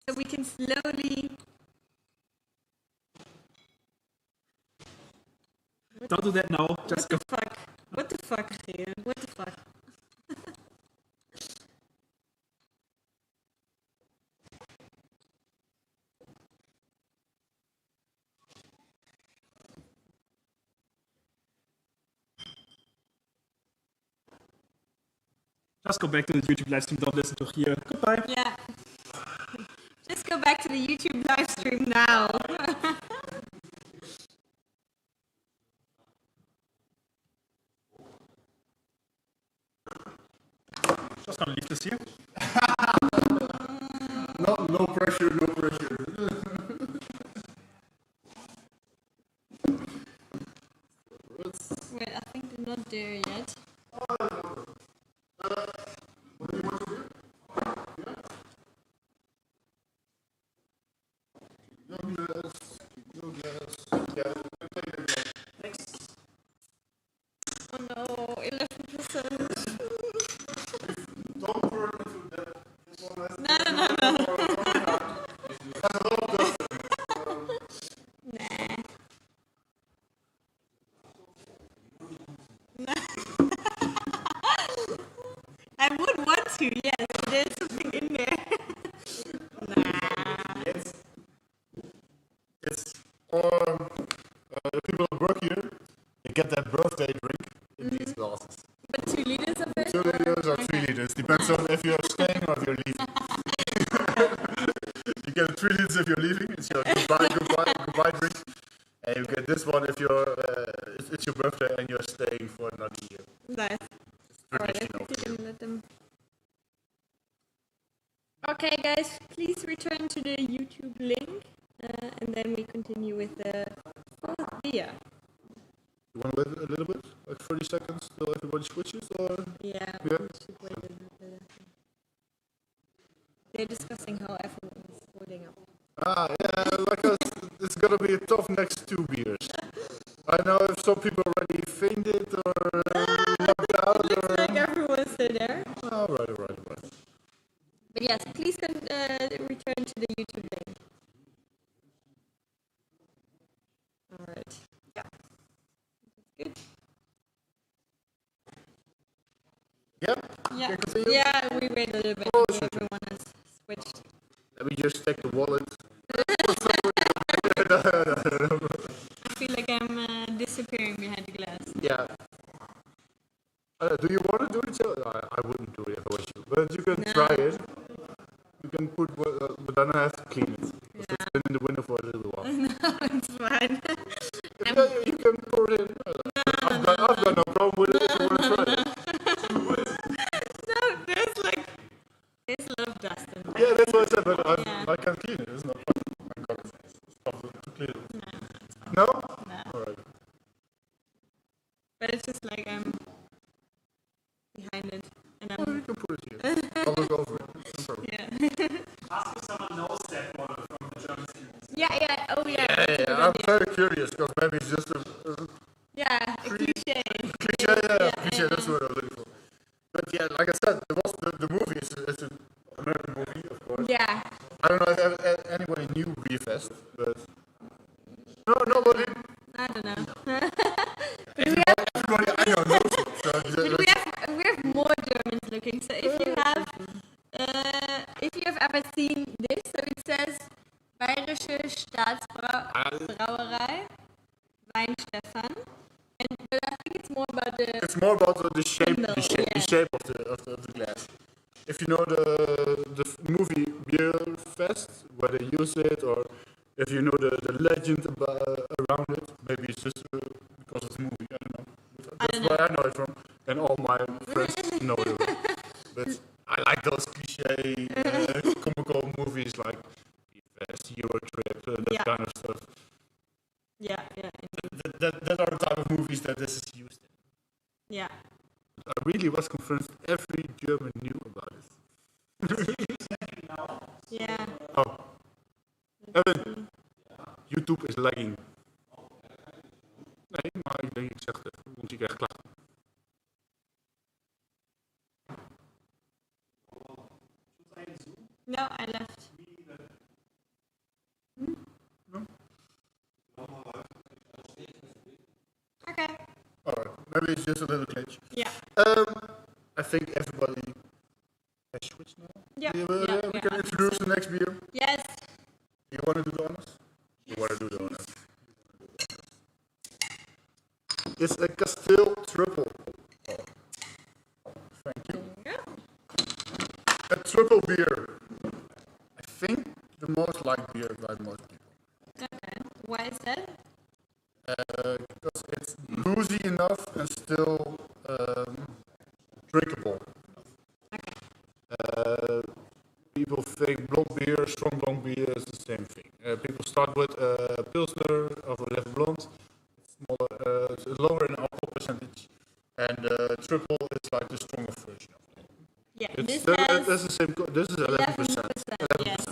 So we can slowly... Don't do that now. Just go. Fuck? What the fuck, Geer? What the fuck? Just go back to the YouTube live stream. Don't listen to here. Goodbye. Yeah. Just go back to the YouTube live stream now. Just gonna leave this here. No pressure, no pressure. Wait, I think they're not there yet. Oh no, 11%. No. I would want to, yes. There's something in there. It's for the people who work here. They get their birthday drink in these glasses. But 2 liters of it? 2 liters or 3 liters, depends on if you're staying or if you're leaving. You get 3 liters if you're leaving, it's your goodbye drink. And you get this one if you're it's your birthday and you're staying for another year. Nice. It's Alright, traditional. I think you can let them. Okay, guys, please return to the YouTube link, and then we continue with the fourth beer. You want to wait a little bit, like 30 seconds till everybody switches, or? Yeah, Yeah. we should wait a little bit. They're discussing how everyone is holding up. Like it's gonna be a tough next 2 beers. I know if some people already fainted or knocked out. Looks like everyone's still there. Alright. But yes, please return to the YouTube link. Alright. Yeah. Good. Yeah? Yeah. Continue? Yeah, we wait a little bit Oh, until sure. everyone has switched. Let me just take the wallet. I feel like I'm disappearing behind the glass. Yeah. Do you want to do it? I wouldn't do it if I was you. But you can try it. You can put, but then I have to clean it. Because it's been in the window for a little while. No, it's fine. You can pour it in. I've got no problem with it if you want to try it. No, there's a lot of dust in there. Yeah, that's what I said, but Yeah. I can clean it. It's no problem. I got it. It's tough to clean it. No, No? no. Alright. But it's just like I'm behind it, and Oh, you I'm can put it here. I'll look over it. No problem. yeah. Ask if someone knows that one from the German students. Yeah. Oh yeah. That's a good I'm idea. very curious because maybe it's just a Yeah, a cliche. cliche. Yeah, cliche. That's what I'm looking for. But yeah, like I said, there was the movie. It's an American movie, of course. Yeah. I don't know if anybody knew Beer Fest, but no, nobody. I don't know. Everybody I know knows it. So But we have more Germans looking. So if you have ever seen this, so it says Bayerische Staatsbrauerei, Weinstefan, but I think it's more about the it's more about the shape, symbol, the shape of the glass. If you know the movie Beer Fest, where they use it, or if you know the legend around it, maybe it's just because it's a movie. I don't know. That's where I know it from, and all my friends know it. But I like those cliche comical movies like Beer Fest, Euro Trip, that Yeah. kind of stuff. yeah. That are the type of movies that this is used in. Yeah. I really was convinced every German knew about it. Yeah. Oh. Evan, YouTube is lagging. Nee, maar ik denk, ik zeg het even, want ik krijg klachten. maybe it's just a little glitch. Yeah. I think everybody has switched now. Yeah. We can introduce the next beer. Yes. You want to do the honors? You want to do the honors? It's a Castile triple. Oh, thank you. Yeah. A triple beer. I think the most liked beer by most people. Okay. Why is that? Because it's boozy enough and still drinkable. People think blonde beer, strong blonde beer is the same thing. People start with Pilsner or Left Blonde. It's smaller, it's lower in alcohol percentage, and triple is like the stronger version of it. Yeah. It's This the same. This is 11%. 11%. Yes.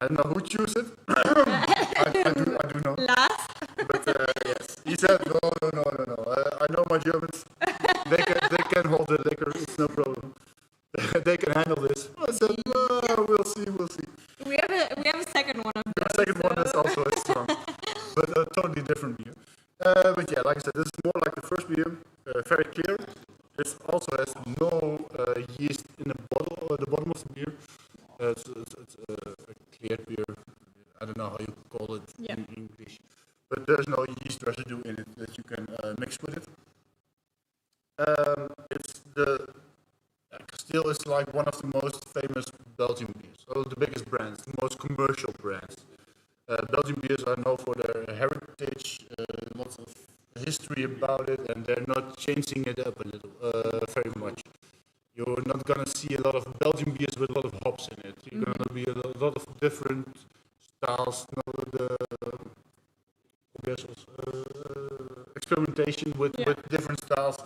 I don't know who chose it. I do know. Last. But yes, he said no. I know my Germans. They can hold the liquor. It's no problem. They can handle this. I said, no, we'll see. We have a second one of The those. second one is also as strong, but a totally different beer. But yeah, like I said, this is more like the first beer, very clear. This also has no yeast in the bottle, the bottom of the beer. It's a clear beer. I don't know how you call it in English, but there's no yeast residue in it that you can mix with it. It's the Castile is like one of the most famous Belgian beers, or the biggest brands, the most commercial brands. Belgian beers are known for their heritage, lots of history about it, and they're not changing it up a little, very much. You're not gonna see a lot of Belgian beers with a lot of hops in it. You're gonna be a lot of different styles, experimentation with different styles.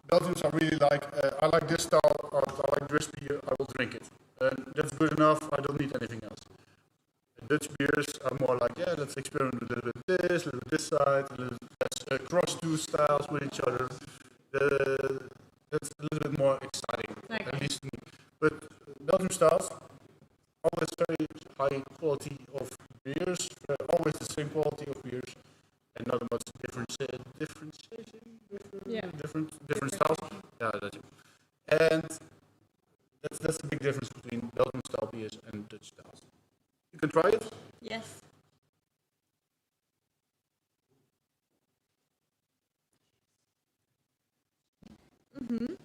Belgians are really like, I like this style, or I like this beer, I will drink it. And that's good enough, I don't need anything else. Dutch beers are more like, yeah, let's experiment with a little bit this, a little bit this side, let's cross two styles with each other. That's a little bit more exciting, at least to me. But Belgian styles, always very high quality of beers, always the same quality of beers, and not much different styles. Yeah, that's it. And that's the big difference between Belgian style beers and Dutch styles. You can try it. Yes. Okay,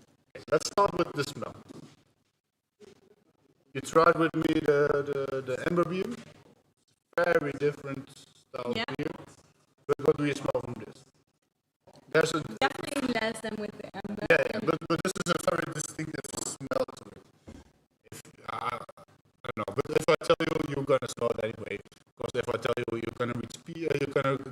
let's start with the smell. You tried with me the amber beer. Very different style of beer. But what do you smell from this? There's a Definitely less than with the amber. yeah, but this is a very distinctive smell to it. I don't know, but if I tell you, you're gonna smell it anyway. Because if I tell you you're gonna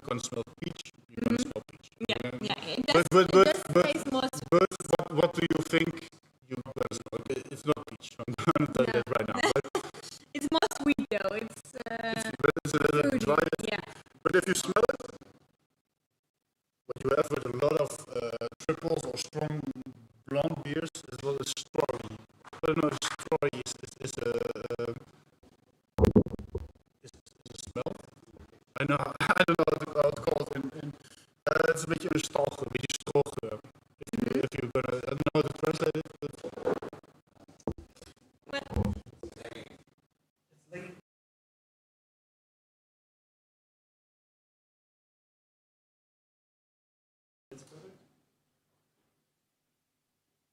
gonna smell peach, you're gonna smell peach. It But tastes more sweet. but what do you think you're gonna smell? It's not peach. I'm gonna tell you that right now. But It's more sweet though. It's it's a little bit dry. yeah. But if you smell it, what you have with a lot of triples or strong blonde beers is a lot of strawberry. I don't know if strawberry is a smell. I don't know how to call it. It's een beetje een stalgeur, een beetje stroogeur. If you're gonna, I don't know how to translate it. But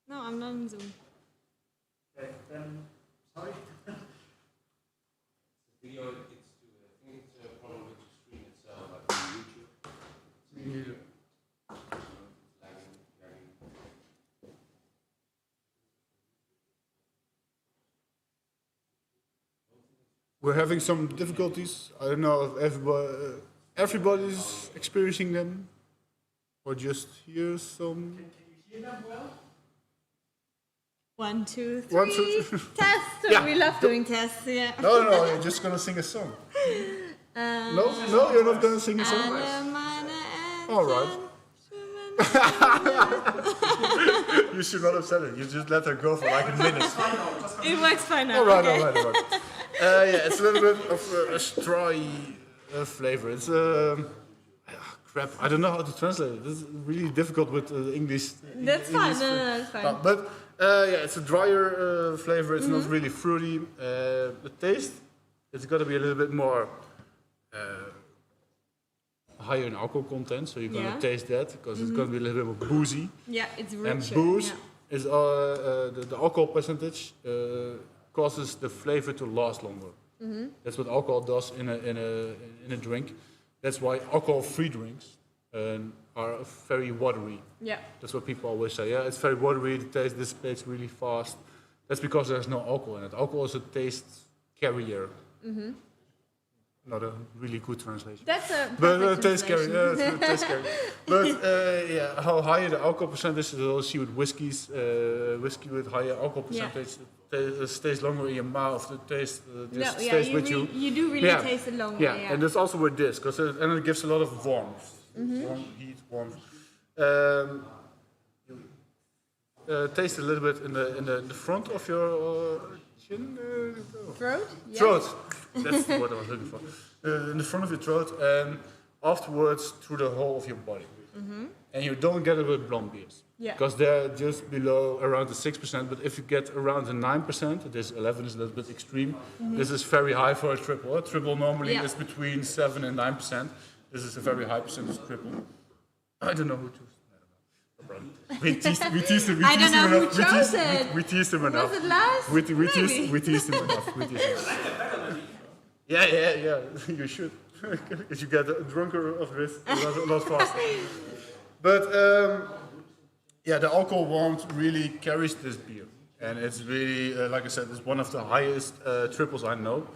No, I'm not on Zoom. Okay, then, sorry. Video, I think it's a problem with the screen itself, like on YouTube. Lagging. we're having some difficulties. I don't know if everybody's experiencing them, or just hear some. Can you hear them well? 1, 2, 3. 1, 2, 3. Test. Yeah. We love doing tests. Yeah. No, you're just gonna sing a song. No, you're not gonna sing a song. All right. You should not have said it. You just let her go for like a minute. It works fine now. All right. Yeah, it's a little bit of a strawy flavor. It's crap. I don't know how to translate it. This is really difficult with English. That's fine. No, that's fine. But yeah, it's a drier flavor. It's not really fruity. The taste, it's got to be a little bit more higher in alcohol content. So you're going to taste that because it's going to be a little bit more boozy. Yeah, it's richer. And booze is the alcohol percentage causes the flavor to last longer. That's what alcohol does in a drink. That's why alcohol-free drinks are very watery. Yeah. That's what people always say. Yeah, it's very watery. The taste dissipates really fast. That's because there's no alcohol in it. Alcohol is a taste carrier. Not a really good translation. That's a But taste translation. carrier. Yeah, it's taste carrier. But yeah, how higher the alcohol percentage is, you'll see with whiskeys. Whiskey with higher alcohol percentage stays longer in your mouth. The taste just stays with you. You do really taste it longer. Yeah, and that's also with this, because and it gives a lot of warmth. Warm heat, warmth. Taste a little bit in the front of your chin. Throat? Yeah. Throat. That's the word I was looking for. In the front of your throat, and afterwards through the whole of your body. And you don't get it with blonde beers. Yeah. Because they're just below around the 6%, but if you get around the 9%, this 11 is a little bit extreme, this is very high for a triple. A triple normally is between 7 and 9%. This is a very high percentage triple. I don't know who chose it. We teased him enough. I don't know who chose it. We teased him enough. Was it last? We teased him enough. Yeah. You should. Because you get drunker of this a lot faster. But yeah, the alcohol warmth really carries this beer. And it's really, like I said, it's one of the highest triples I know.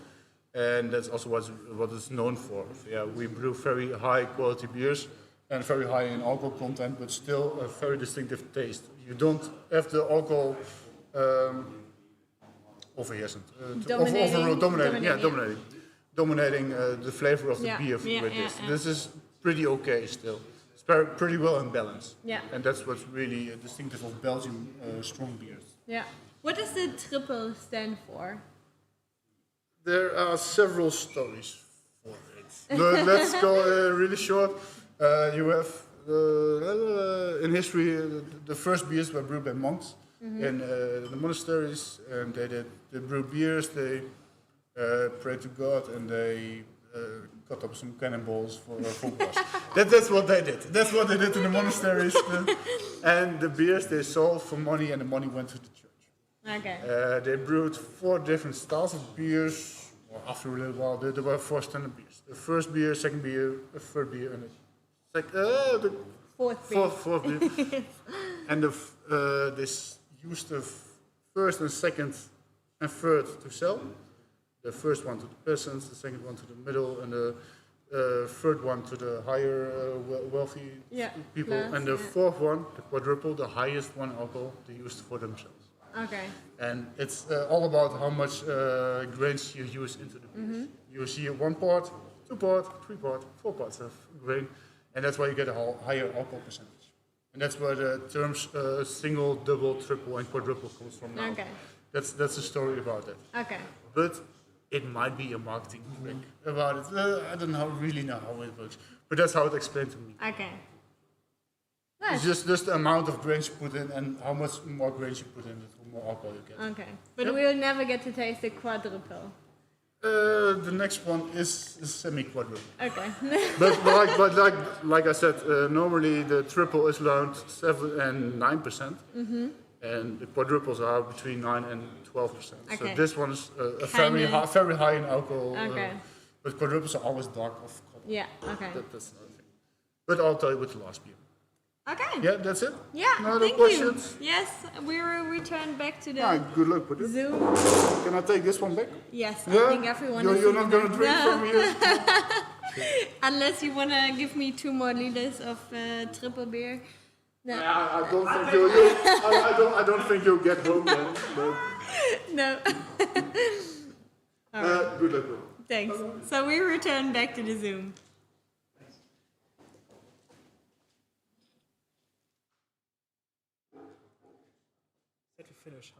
And that's also what it's known for. Yeah, we brew very high quality beers and very high in alcohol content, but still a very distinctive taste. You don't have the alcohol overheersend. Dominating the flavor of the beer with this. This is pretty okay still. It's pretty well in balance. Yeah. And that's what's really distinctive of Belgian strong beers. Yeah. What does the triple stand for? There are several stories for it. But let's go really short. You have in history the first beers were brewed by monks in the monasteries, and they brewed beers. They prayed to God, and they cut up some cannonballs for boss. That's what they did. That's what they did in the monasteries. And the beers they sold for money, and the money went to the church. Okay. They brewed 4 different styles of beers. Well, after a little while, there were 4 standard beers. The first beer, second beer, the third beer, and the fourth beer. And this used the first and second and third to sell. The first one to the peasants, the second one to the middle, and the third one to the higher wealthy people. Class, and the fourth one, the quadruple, the highest one alcohol, they used for themselves. Okay. And it's all about how much grains you use into the beers. You see 1 part, 2 part, 3 part, 4 parts of grain, and that's why you get a higher alcohol percentage. And that's where the terms single, double, triple, and quadruple comes from now. Okay. That's the story about it. Okay. But it might be a marketing trick about it. I don't really know how it works, but that's how it explained to me. Okay. It's just the amount of grains you put in, and how much more grains you put in, the more alcohol you get. Okay. But we'll never get to taste the quadruple. The next one is semi-quadruple. Okay. but like I said, normally the triple is around 7 and 9%, and the quadruples are between 9 and 12%. Okay. So this one is very high in alcohol. Okay. But quadruples are always dark of color. Yeah. Okay. That's another thing. But I'll tell you with the last beer. Okay. Yeah, that's it. Yeah. No other Thank questions? you. Yes, we will return back to the Good luck with it. Zoom. Can I take this one back? Yes, Yeah? I think everyone is. You're not going to drink from here? Unless you want to give me 2 more liters of triple beer. No. I don't think you'll get home then. But, No. good luck with it. Thanks. So we return back to the Zoom. Set to finish.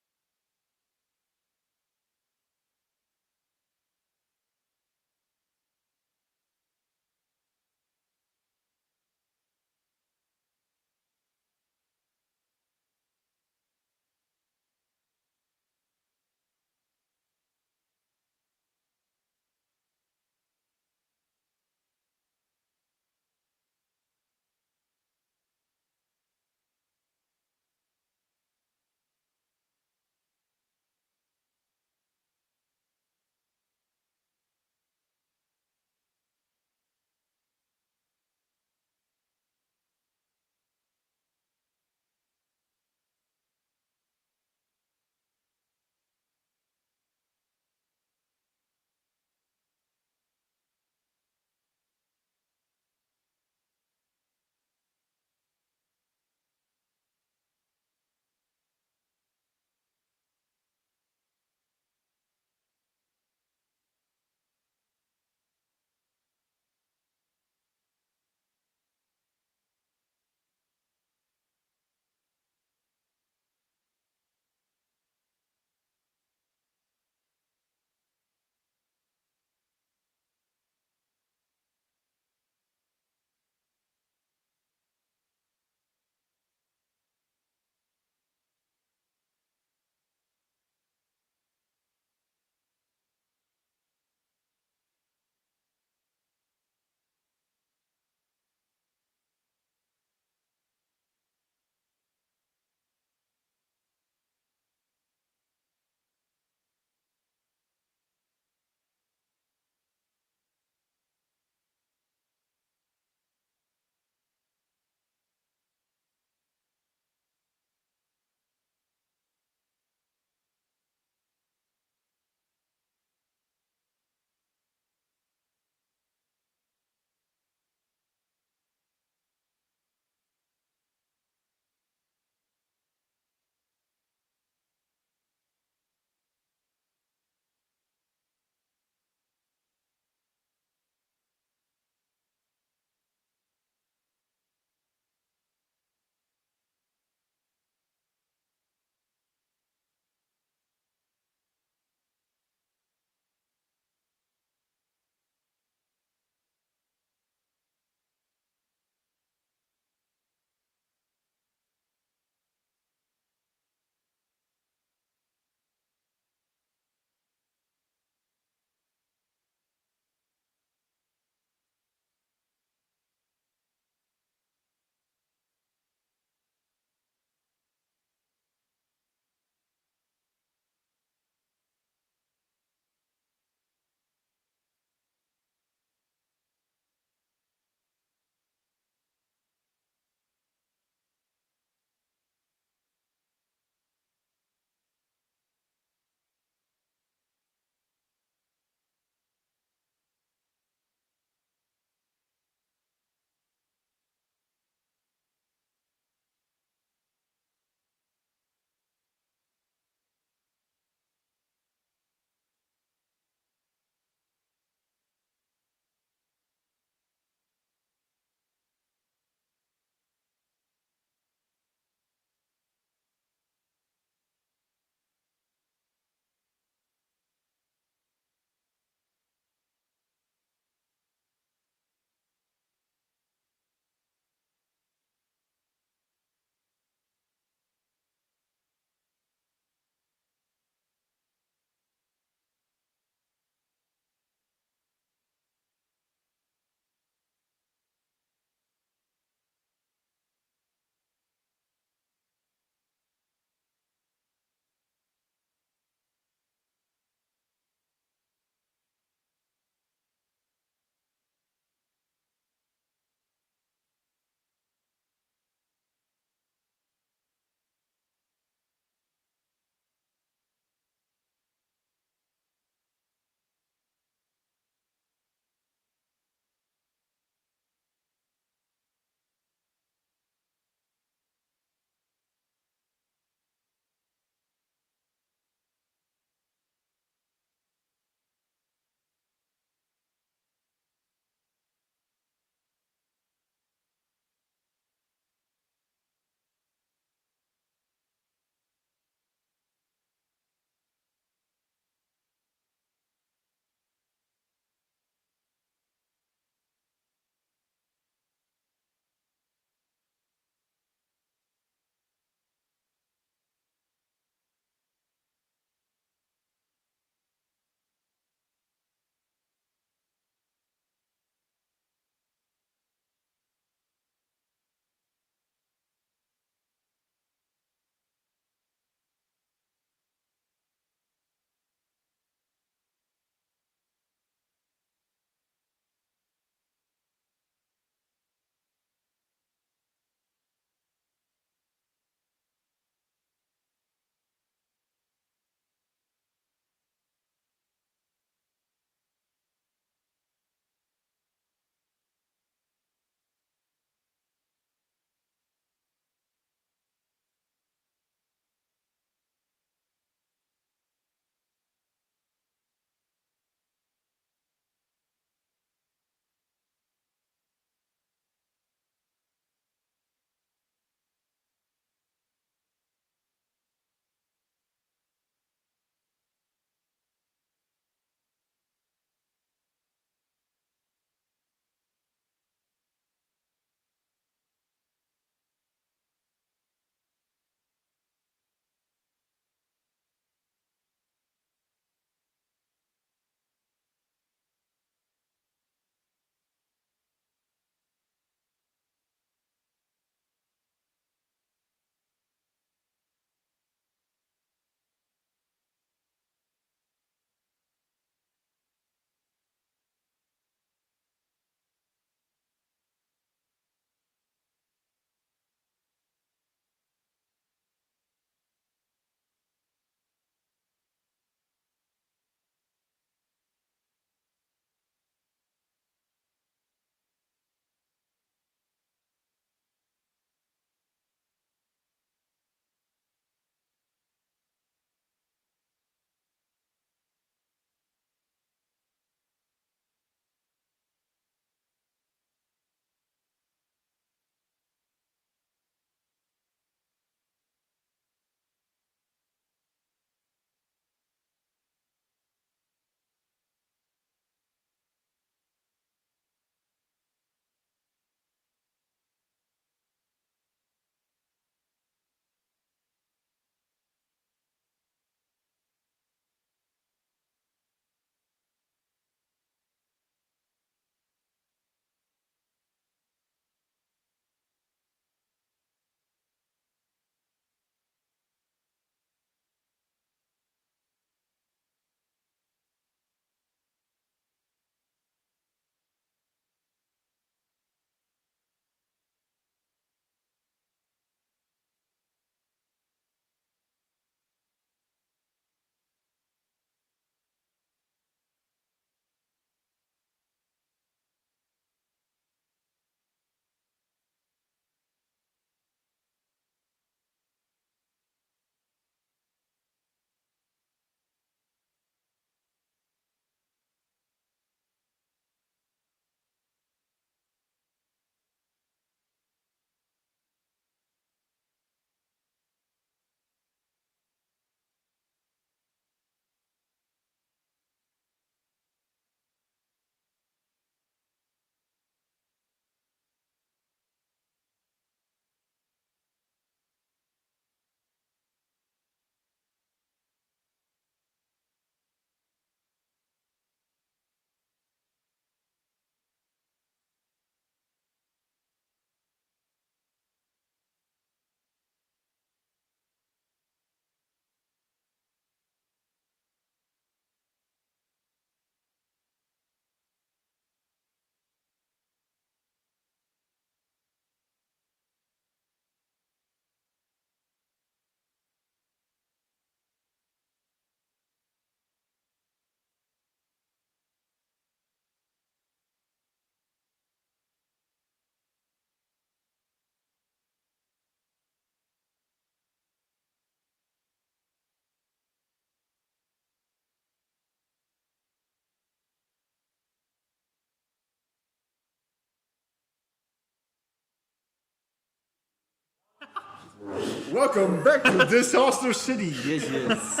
Welcome back to Disaster City. Yes, yes.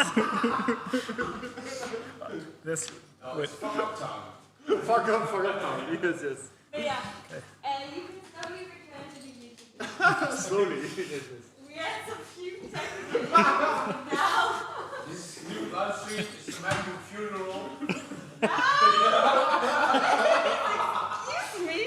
This. It's fuck up time. Fuck up now. Yes, yes. But yeah, you can slowly return to the YouTube. Slowly. Yes, yes. We had some few technical issues now. This is new live stream. This is my new funeral. Excuse me.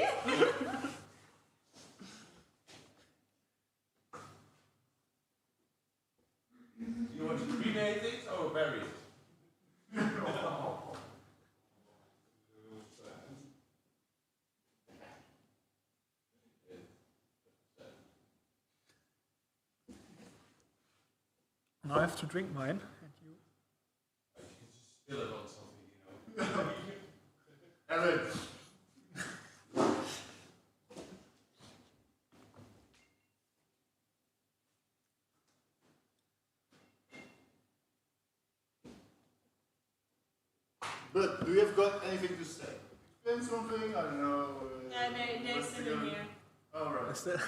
You want to cremate it or bury it? Now I have to drink mine. And you. Spill it on something, you know. Evan. But do you have got anything to say? Explain something? I don't know. Yeah, they're still in here. All right. Is that?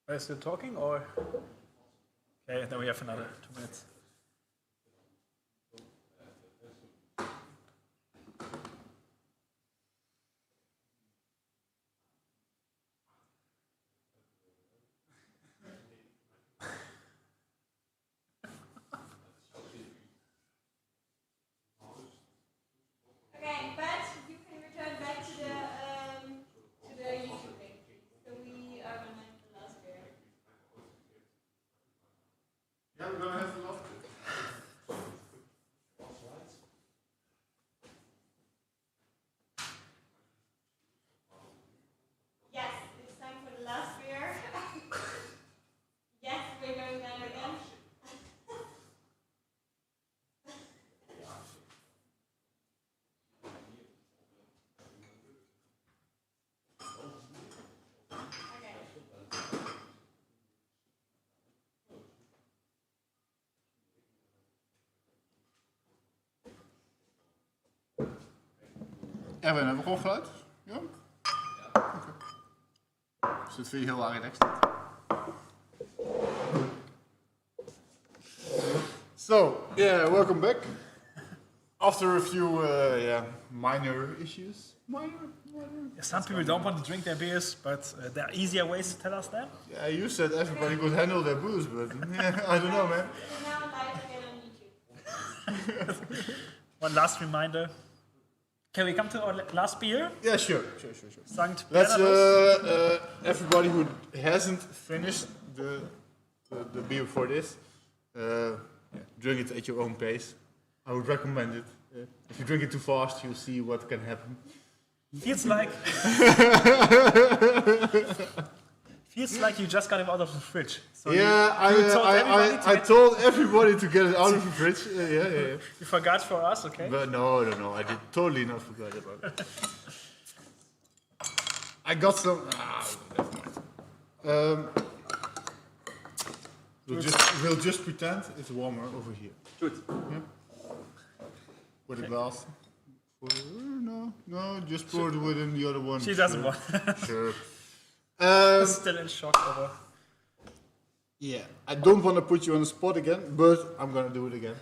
Are you still talking or? Okay, then we have another 2 minutes. Okay, but you can return back to the YouTube link. So we are gonna have the last beer. Yeah, we're gonna have to love it. Yes, it's time for the last beer. Yes, we're going down again. Okay. Erwin, hebben we gewoon geluid? Ja? Oké. Dus dat vind je heel relaxed. So, yeah, welcome back. After a few, minor issues. Minor? Some people don't want to drink their beers, but there are easier ways to tell us that. Yeah, you said everybody could handle their booze, but yeah, I don't know, man. We're now live again on YouTube. One last reminder. Can we come to our last beer? Yeah, sure. Sankt Let's, Bernardus. everybody who hasn't finished the beer for this, drink it at your own pace. I would recommend it. If you drink it too fast, you'll see what can happen. Feels like you just got it out of the fridge. So Yeah, you I told everybody to get it out of the fridge. Yeah. you forgot for us, okay? But no, I did totally not forget about it. I got some. Never mind. We'll just pretend it's warmer over here. Good. Yeah. With a glass. No, just pour it within the other one. She doesn't want. Sure. Still in shock over. Yeah, I don't want to put you on the spot again, but I'm gonna do it again.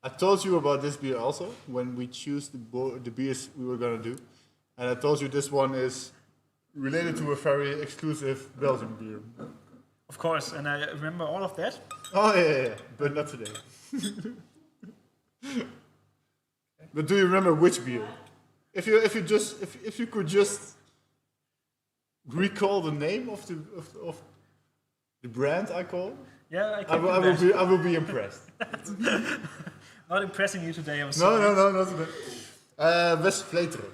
I told you about this beer also when we choose the beers we were gonna do, and I told you this one is related to a very exclusive Belgian beer. Of course, and I remember all of that. Oh yeah, but not today. But do you remember which beer? If you could just recall the name of the brand I call, Yeah, I will be impressed. Not impressing you today, I'm No, sorry. not today. West-Vleteren.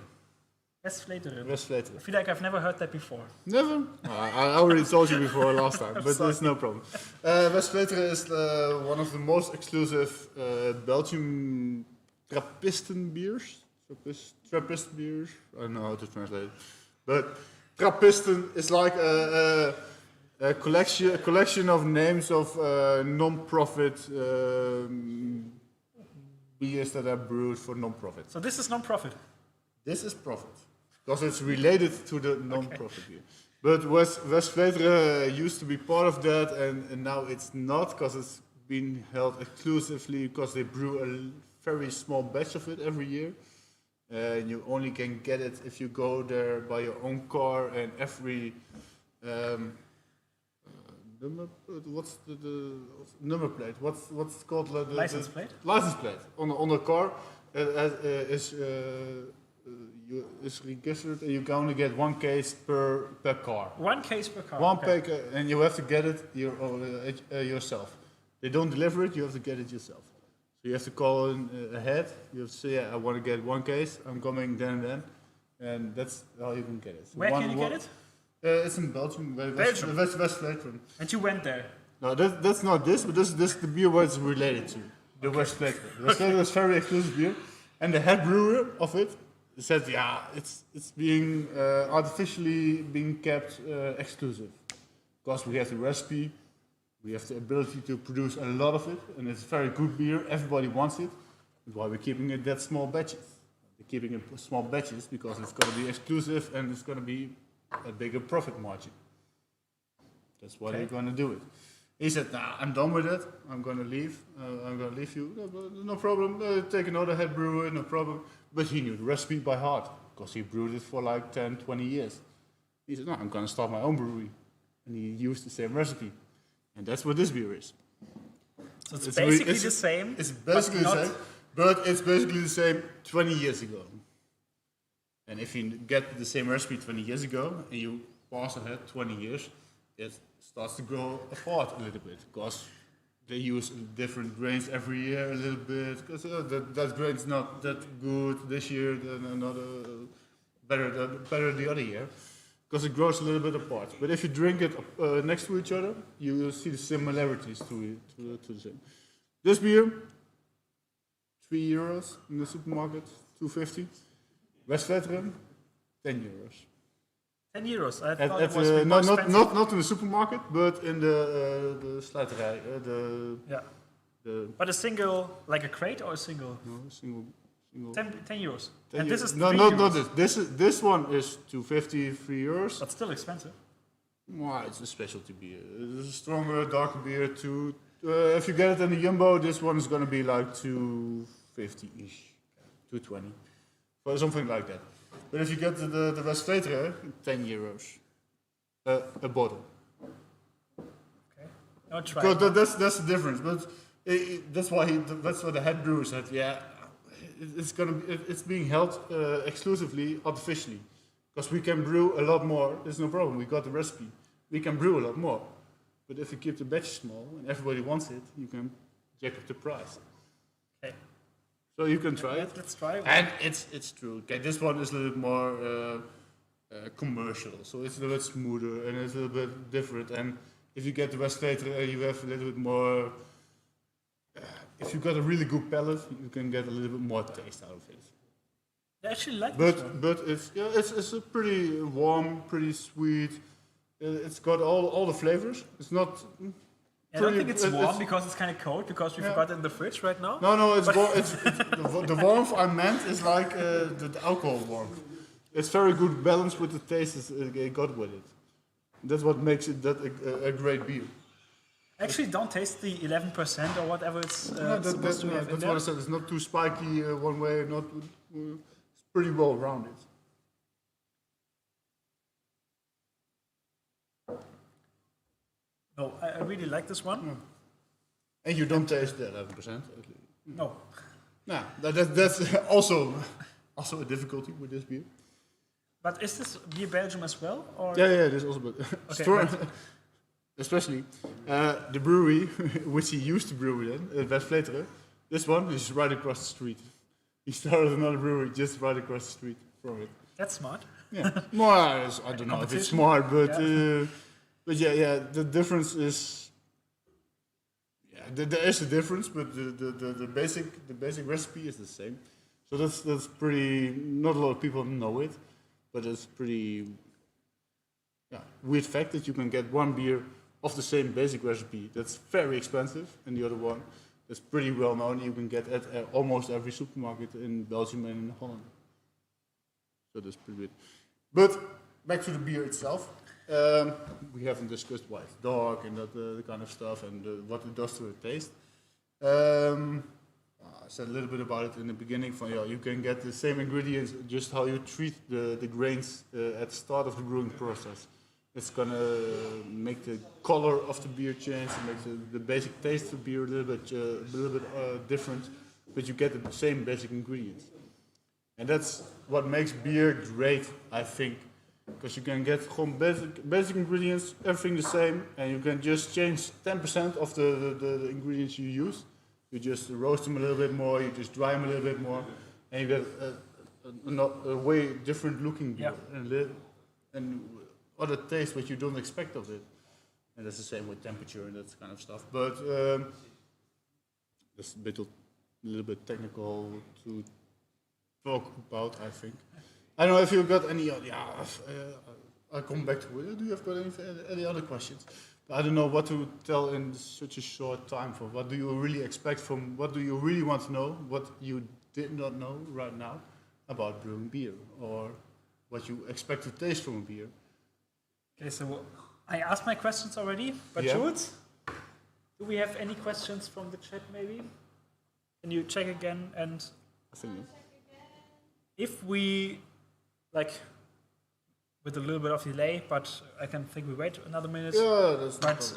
West-Vleteren. West-Vleteren. I feel like I've never heard that before. Never? I already told you before last time, but sorry. there's no problem. West-Vleteren is one of the most exclusive Belgian Trappisten beers. Trappist beers? I don't know how to translate it. But Trappisten is like a collection of names of non-profit beers that are brewed for non-profit. So this is non-profit. This is profit, because it's related to the non-profit beer. But West-Vleteren used to be part of that, and now it's not, because it's been held exclusively, because they brew a very small batch of it every year. And you only can get it if you go there by your own car, and every what's the number plate? What's called the License plate? License plate on the car is registered, and you can only get one case per car. One case per car. One okay. pack, and you have to get it yourself. They don't deliver it; you have to get it yourself. So you have to call in ahead. You have to say, "I want to get one case. I'm coming then and then," and that's how you can get it. So Where can you get it? It's in Belgium, Belgium. West-Vleteren. And you went there. No, that's not this, but this is the beer what it's related to. The West-Vleteren. The West-Vleteren is very exclusive beer, and the head brewer of it said, "Yeah, it's being artificially being kept exclusive, because we have the recipe, we have the ability to produce a lot of it, and it's very good beer. Everybody wants it. That's why we're keeping it that small batches. We're keeping it small batches because it's going to be exclusive and it's going to be a bigger profit margin. That's why they're going to do it." He said, "Nah, I'm done with it. I'm going to leave. I'm going to leave you. No problem. Take another head brewer, no problem." But he knew the recipe by heart because he brewed it for like 10, 20 years. He said, "No, I'm going to start my own brewery." And he used the same recipe. And that's what this beer is. So it's basically the same. It's basically the same, but it's basically the same 20 years ago. And if you get the same recipe 20 years ago and you pass ahead 20 years, it starts to grow apart a little bit because they use different grains every year a little bit. Because that grain's not that good this year, then another better the other year. Because it grows a little bit apart. But if you drink it next to each other, you will see the similarities to the same. This beer, €3 in the supermarket, €2.50. West-Vleteren, €10. €10. I thought it was a bit no, more expensive. not in the supermarket, but in the slijterij. Yeah. The But a single, like a crate or a single? single. €10. 10 And this is no, €3. not this. This one is €2.50, €3. But still expensive. Well, it's a specialty beer. It's a stronger, darker beer. If you get it in the Jumbo, this one is going to be like €2.50-ish, €2.20, or something like that. But if you get the West-Vleteren, €10 a bottle. Okay. I'll try. Because that's the difference. But that's why the head brewer said, yeah, it's being held exclusively artificially. Because we can brew a lot more. There's no problem. We got the recipe. We can brew a lot more. But if you keep the batch small and everybody wants it, you can jack up the price. Okay. So you can try it. Let's try it. And it's true. Okay, this one is a little bit more commercial, so it's a little bit smoother and it's a little bit different. And if you get the West-Vleteren, you have a little bit more. If you got a really good palate, you can get a little bit more taste out of it. I actually like this one. But it's a pretty warm, pretty sweet. It's got all the flavors. It's not. I don't think it's warm because it's kind of cold because we forgot it in the fridge right now. No, it's warm. The warmth I meant is like the alcohol warmth. It's very good balance with the taste it got with it. That's what makes it a great beer. Actually, don't taste the 11% or whatever it's supposed to have in That's there. what I said. It's not too spiky one way. It's pretty well rounded. No, I really like this one. And you don't taste the 11%. No. Nah, that's also a difficulty with this beer. But is this beer Belgium as well? Or? Yeah, it is also. But Okay, especially the brewery which he used to brew in, West-Vleteren. This one is right across the street. He started another brewery just right across the street from it. That's smart. Yeah, more. I don't know if it's smart, but the difference is. Yeah, there is a difference, but the basic recipe is the same. So that's pretty. Not a lot of people know it, but it's pretty. Yeah, weird fact that you can get one beer of the same basic recipe that's very expensive, and the other one It's pretty well known. You can get at almost every supermarket in Belgium and in Holland. So that's pretty good. But back to the beer itself. We haven't discussed why it's dark and that the kind of stuff and what it does to the taste. I said a little bit about it in the beginning. You can get the same ingredients, just how you treat the grains at the start of the brewing process. It's gonna make the color of the beer change, it makes the basic taste of the beer a little bit different, but you get the same basic ingredients. And that's what makes beer great, I think, because you can get basic ingredients, everything the same, and you can just change 10% of the ingredients you use. You just roast them a little bit more, you just dry them a little bit more, and you get a way different looking beer. Yeah. And other taste what you don't expect of it. And that's the same with temperature and that kind of stuff. But that's a little bit technical to talk about, I think. I don't know if you've got any other, I'll come back to it. Do you have got any other questions? But I don't know what to tell in such a short time for. What do you really expect from, what do you really want to know, what you did not know right now about brewing beer, or what you expect to taste from a beer? Okay, so I asked my questions already, but Jules, do we have any questions from the chat maybe? Can you check again? And I think if we, like, with a little bit of delay, but I can think we wait another minute. Yeah, that's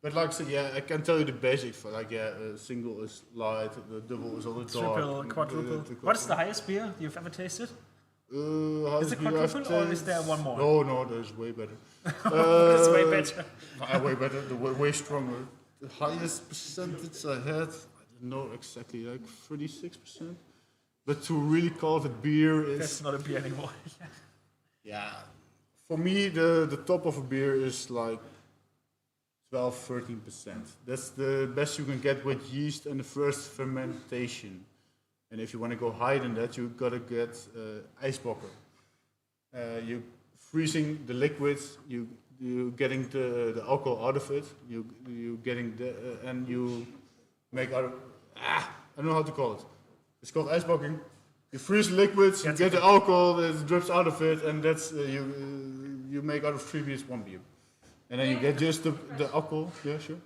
but like I said, I can tell you the basics for a single is light, the double is all the dark. Triple, quadruple. What is the highest beer you've ever tasted? Is it quadruple or is there one more? No, there's way better. It's way better. Way better, way stronger. The highest percentage I had, I don't know exactly, like 36%. But to really call it a beer is... That's not a beer anymore. Yeah, for me the top of a beer is like 12-13%. That's the best you can get with yeast and the first fermentation. And if you want to go higher than that, you gotta get ijsbokken. You freezing the liquids, you getting the alcohol out of it, you getting and you make out of I don't know how to call it. It's called ijsbokken. You freeze the liquids, you get the alcohol that drips out of it, and that's you make out of 3 beers 1 beer. And then you get just the alcohol. Yeah, sure.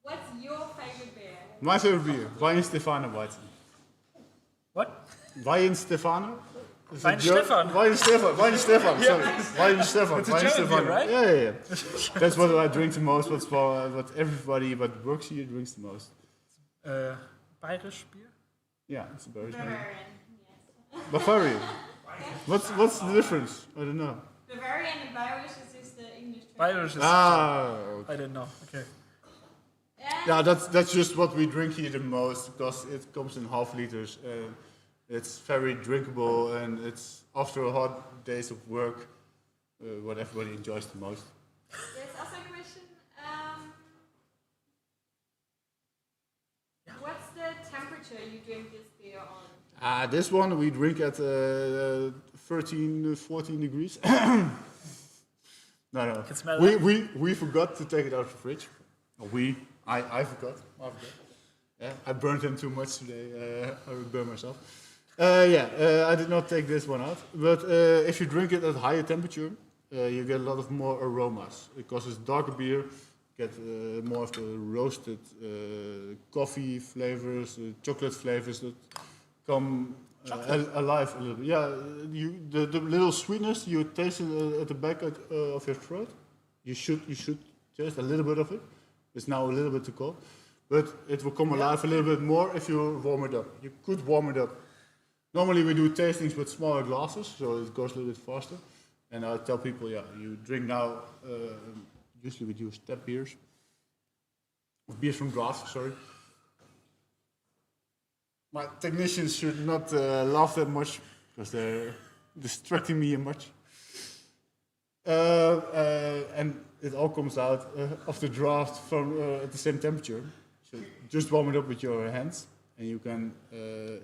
What's your favorite beer? My favorite beer, Weihenstephaner Weizen. What? Weihenstephaner? Weihenstephan. Weihenstephan, sorry. Weihenstephan. It's a German beer, right? Yeah. That's what I drink the most, what everybody that works here drinks the most. Bayerisch beer? Yeah, it's a Bavarian. Bavarian, yes. Bavarian. What's the difference? I don't know. Bavarian and Bayerisch is just the English term. Bayerisch is... Okay. I don't know, okay. Yeah, that's just what we drink here the most, because it comes in half liters. It's very drinkable, and it's after a hard days of work, what everybody enjoys the most. There's also a question. What's the temperature you drink this beer on? This one we drink at 13, 14 degrees. No. Can smell We forgot to take it out of the fridge. I forgot. Yeah, I burned them too much today. I will burn myself. I did not take this one out. But if you drink it at higher temperature, you get a lot of more aromas. Because it's darker beer, you get more of the roasted coffee flavors, chocolate flavors that come alive a little bit. Yeah, the little sweetness you taste at the back of your throat. You should taste a little bit of it. It's now a little bit too cold, but it will come alive a little bit more if you warm it up. You could warm it up. Normally we do tastings with smaller glasses, so it goes a little bit faster. And I tell people, you drink now, usually we use tap beers, or beers from glass, sorry. My technicians should not laugh that much, because they're distracting me much. And it all comes out of the draft from at the same temperature. So just warm it up with your hands, and you can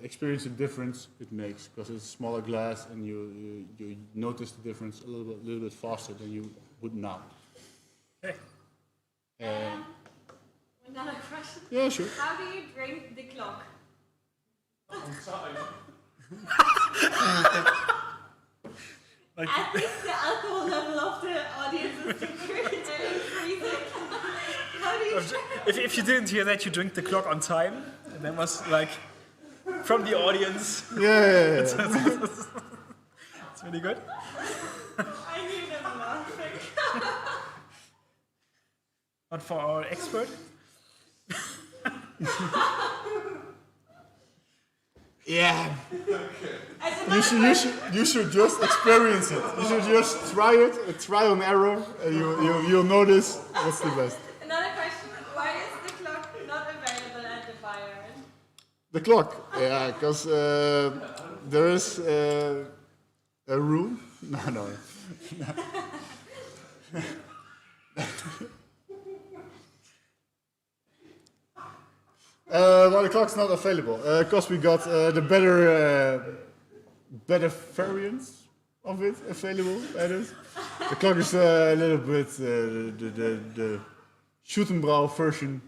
experience the difference it makes, because it's a smaller glass, and you notice the difference a little bit faster than you would now. Okay. When Another question. Yeah, sure. How do you drink the clock? Like, I think the alcohol level of the audience is increasing. How do you if you didn't hear that, you drink the clock on time. And that was like from the audience. Yeah. It's really good. I knew them laughing. But for our expert, Yeah. As a You should just experience it. You should just try it, a trial and error, and you'll notice what's the best. Another question. Why is the clock not available at the Bayern? The clock, yeah, because there is a room. No. Well, the clock's not available because we got the better variants of it available. That is, the clock is a little bit the Schuttenbrau version.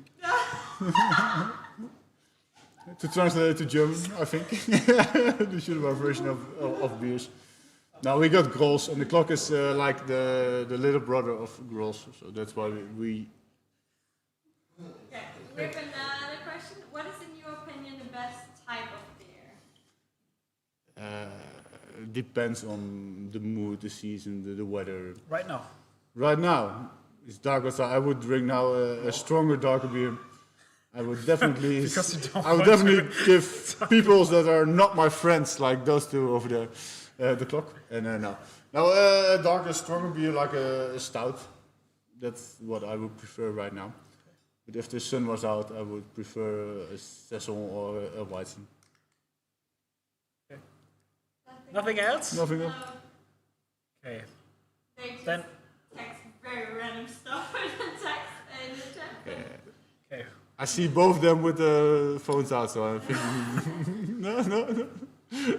To translate it to German, I think. The Schuttenbrau version of beers. Now we got Grolsch, and the clock is like the little brother of Grolsch, so that's why we. Okay. We have another question. What is, in your opinion, the best type of beer? Depends on the mood, the season, the weather. right now. Right now, it's dark outside. I would drink now a stronger, darker beer. I would definitely. Because you don't I would want to. definitely give people that are not my friends, like those two over there, the clock. And no. Now, a darker, stronger beer like a stout. That's what I would prefer right now. But if the sun was out, I would prefer a saison or a weizen. Nothing else? Nothing else. Okay. They just Then text very random stuff in the text in the chat. okay. I see both of them with the phones out, so I'm thinking, no.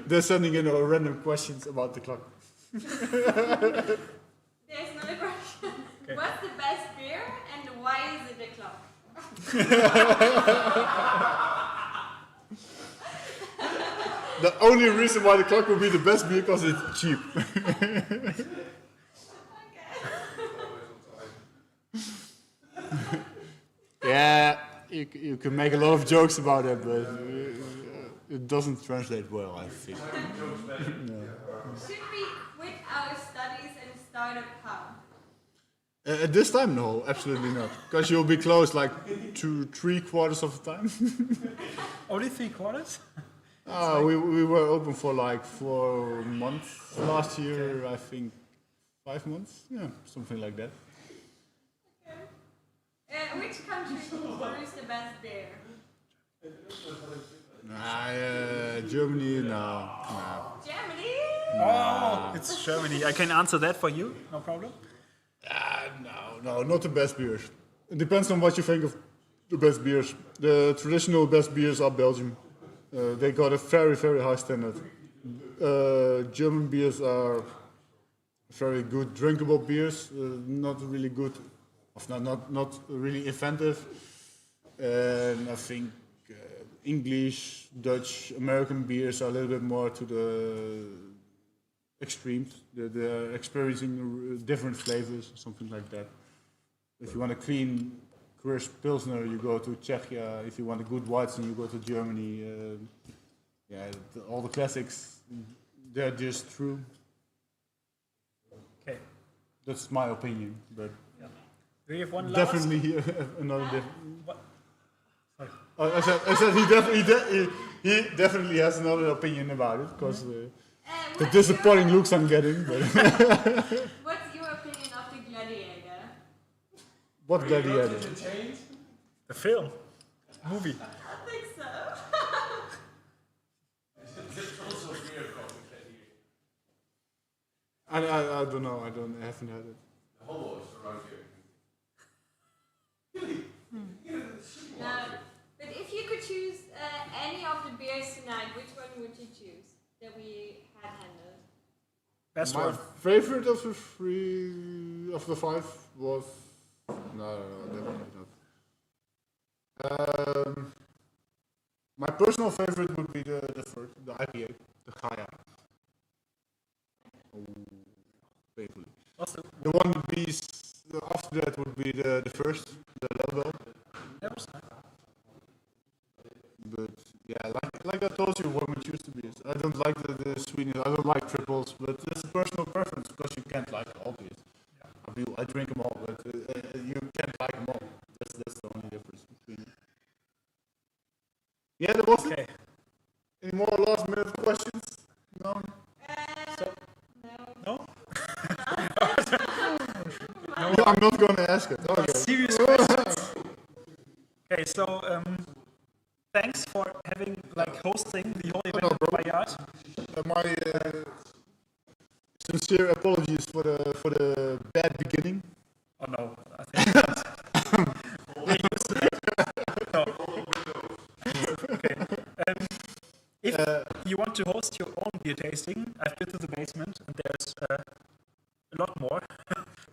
They're sending in random questions about the clock. There's another question. Okay. What's the best beer and why is it a clock? The only reason why the clock would be the best beer because it's cheap. Yeah, you can make a lot of jokes about it, but it doesn't translate well, I think. Should we quit our studies and start a pub? At this time, no, absolutely not. Because you'll be closed like 3/4 of the time. Only 3/4? We were open for like 4 months last year, I think 5 months, yeah, something like that. Which country brews the best beer? Germany, no. Germany? Oh, it's Germany. I can answer that for you, no problem. No, not the best beers. It depends on what you think of the best beers. The traditional best beers are Belgium. They got a very, very high standard. German beers are very good drinkable beers, not really good, not really inventive. And I think English, Dutch, American beers are a little bit more to the extremes. They're experiencing different flavors, something like that. If you want a clean, crisp Pilsner, you go to Czechia. If you want a good Weizen, you go to Germany. All the classics, they're just true. Okay. That's my opinion, but Do you have one last? definitely another different. What? Sorry. I said he definitely has another opinion about it because the disappointing looks I'm getting. But What's your opinion of the Gladiator? what gladiator? The film. Movie. I think so. I don't know. I haven't had it. But if you could choose any of the beers tonight, which one would you choose that we had handled? Best My one. favorite of the 5 was no, definitely not. My personal favorite would be the IPA, the Gaia. Oh, painfully. Also, The one would be, after that would be the first, the Level. that was nice. But yeah, like I told you when we choose the beers, I don't like the sweetness, I don't like triples, but it's a personal preference because you can't like all beers. I drink them all, but you can't like them all. That's the only difference between. Yeah, there was Okay. any more last minute questions? No? No? No, I'm not going to ask it. Okay. Serious questions. Okay, so thanks for having hosting the whole event at the Bayard. My sincere apologies for the bad beginning. Oh no, I think we're used to that. No. Okay. If you want to host your own beer tasting, I've been to the basement and there's a lot more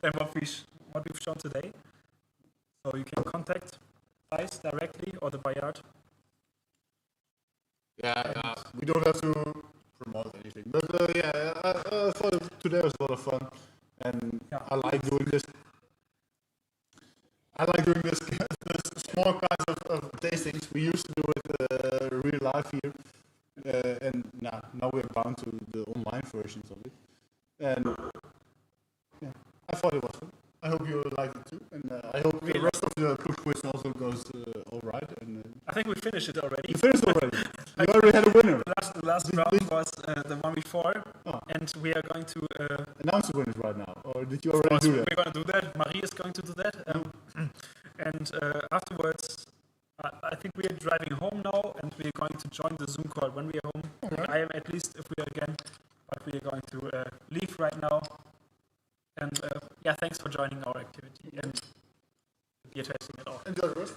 than what we've shown today. So you can contact us directly or the Bayard. Yeah, we don't have to promote anything, but I thought today was a lot of fun, and I like doing this. I like doing this small kinds of tastings. We used to do it real life here, and now we're bound to the online versions of it. And yeah, I thought it was fun. I hope you liked it too, and I hope the rest of the proof quiz also goes all right. And I think we finished it already. you finished already. You already had a winner. The last round was the one before, and we are going to Announce the winners right now, or did you already do that? We're going to do that. Marie is going to do that, and afterwards, I think we are driving home now, and we are going to join the Zoom call when we are home. Okay. I am, at least if we are again, but we are going to leave right now. And thanks for joining our activity and beer tasting at all. Enjoy the rest.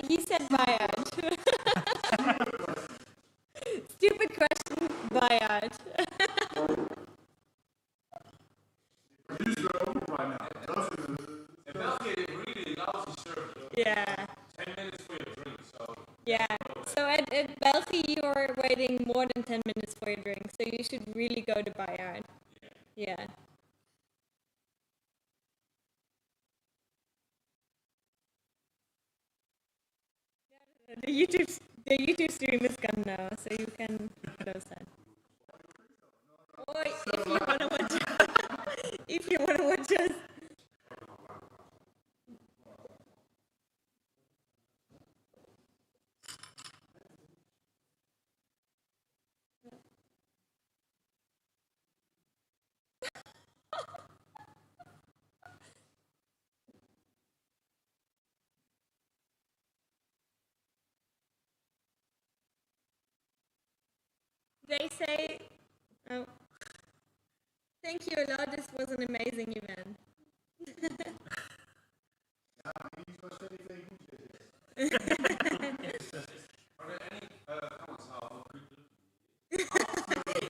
He said Bayard. Stupid question, Bayard. Yeah. 10 minutes for your drink, so. Yeah. So at Belgium, you're waiting more than 10 minutes for your drink, so you should really go to Bayard. Yeah. The YouTube stream is gone now, so you can close that. Or if you wanna watch, if you wanna watch us. They say, oh, thank you, Ella. This was an amazing event.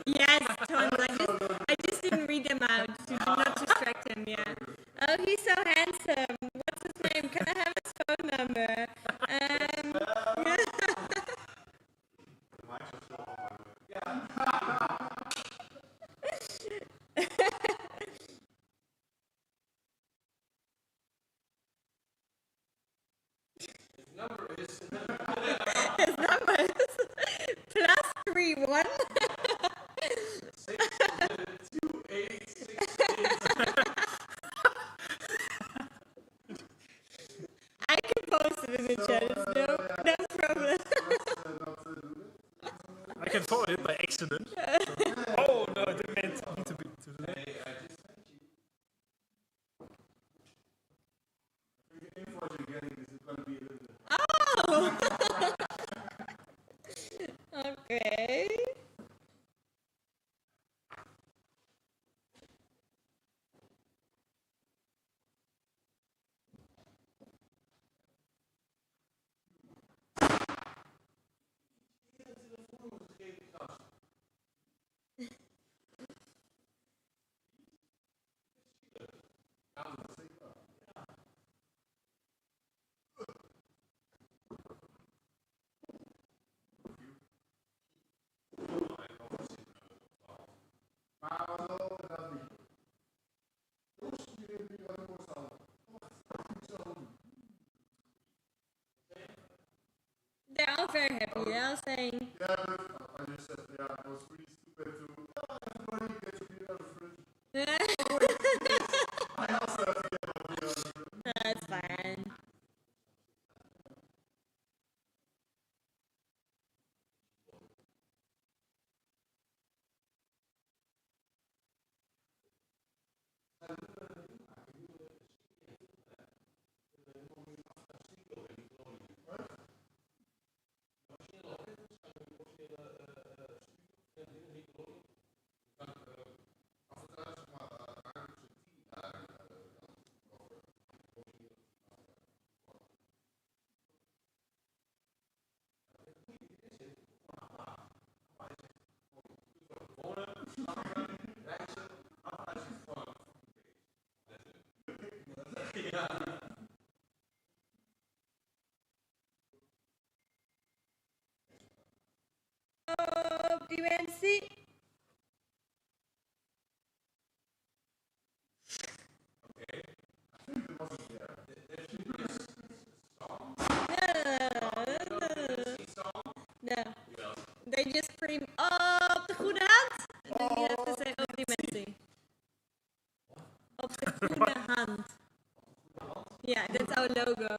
Yes, tons. I just didn't read them out to not distract him. Yeah. Oh, he's so handsome. What's his name? Can I have his phone number? Number is chat. No problem. I can forward it by accident. Oh no, I didn't mean to be. Oh. Okay. They're all very happy. They're all saying. Yeah, I just said, yeah, it was really stupid to. Everybody gets beer out of the fridge. I also have to get my beer out of the fridge. That's fine. Oh, Dimensie. No. They just scream, op de goede hand. And then you have to say, op Dimensie. Op de goede hand. Yeah, that's our logo.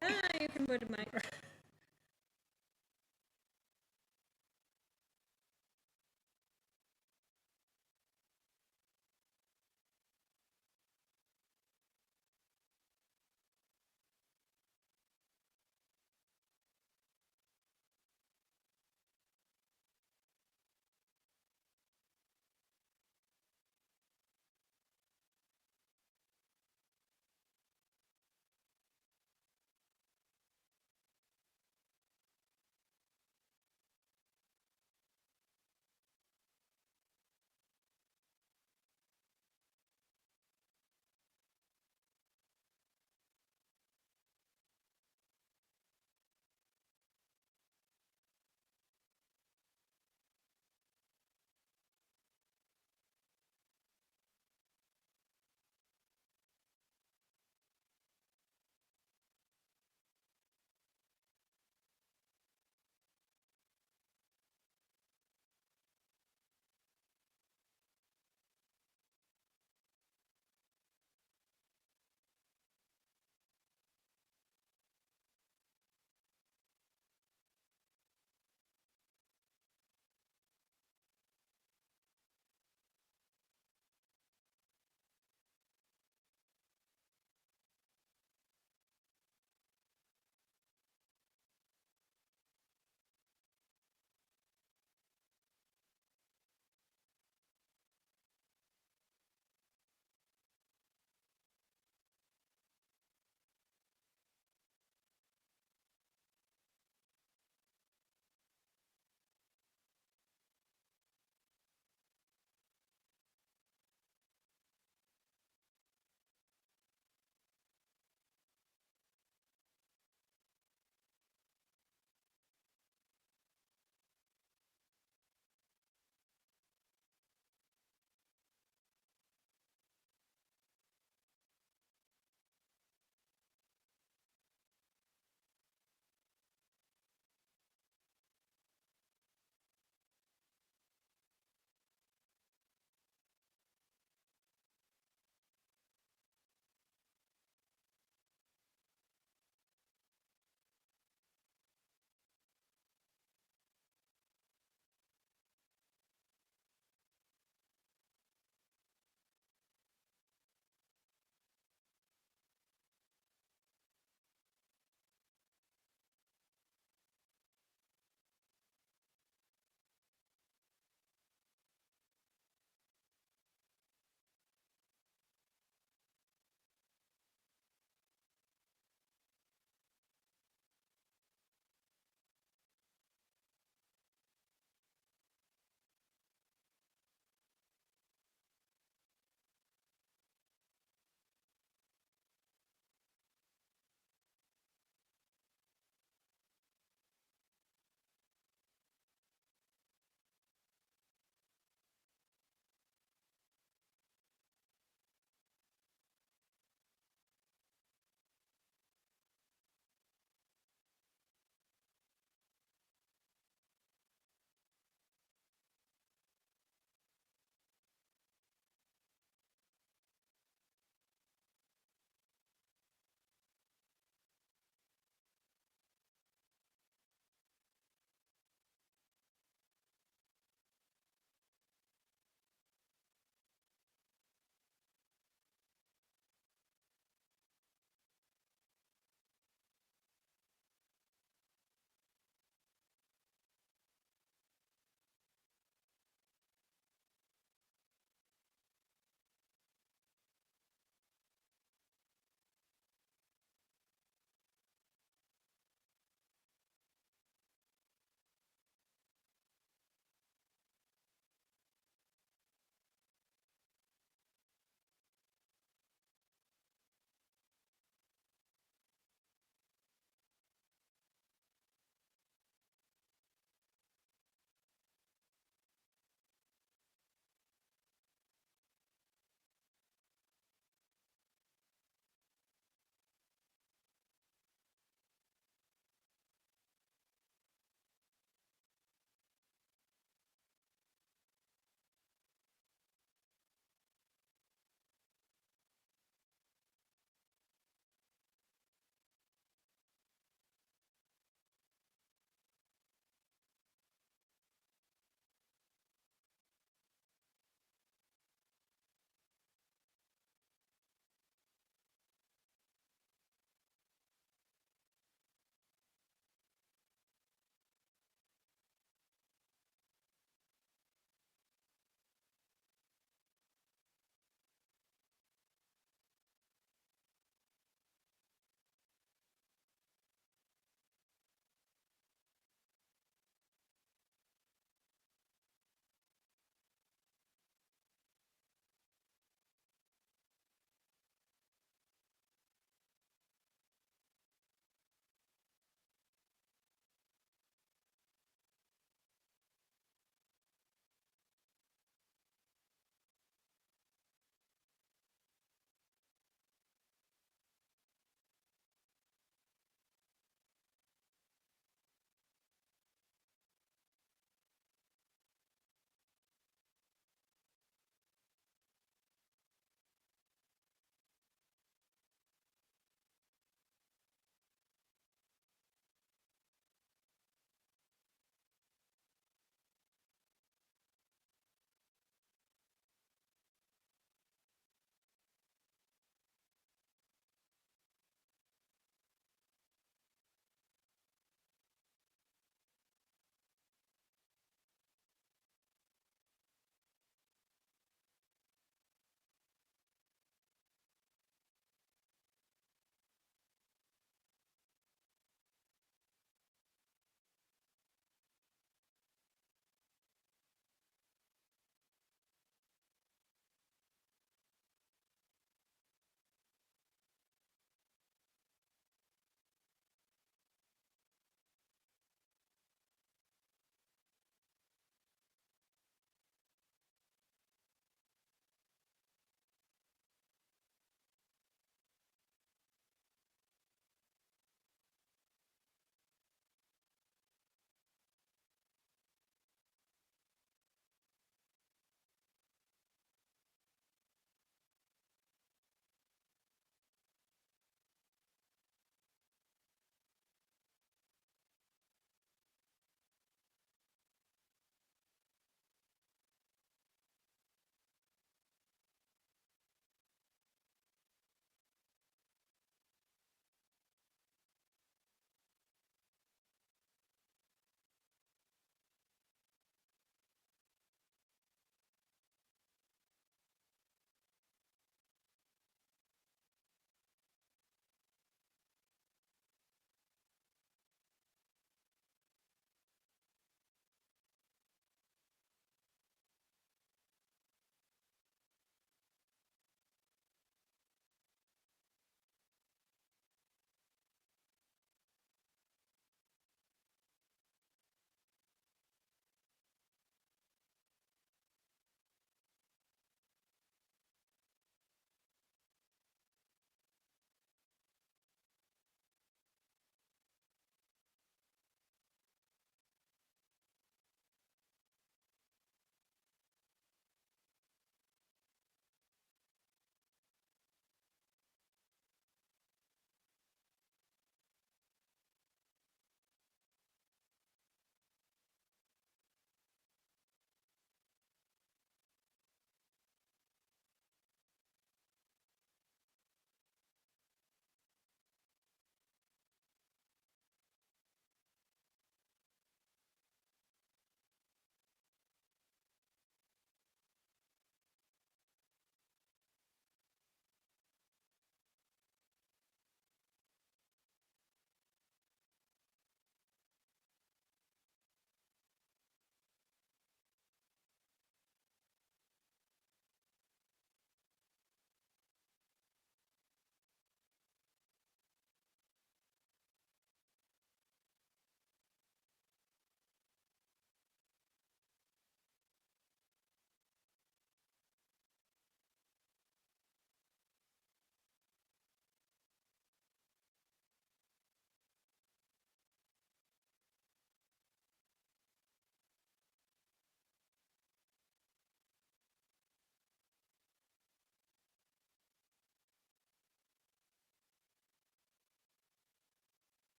No, you can put the mic.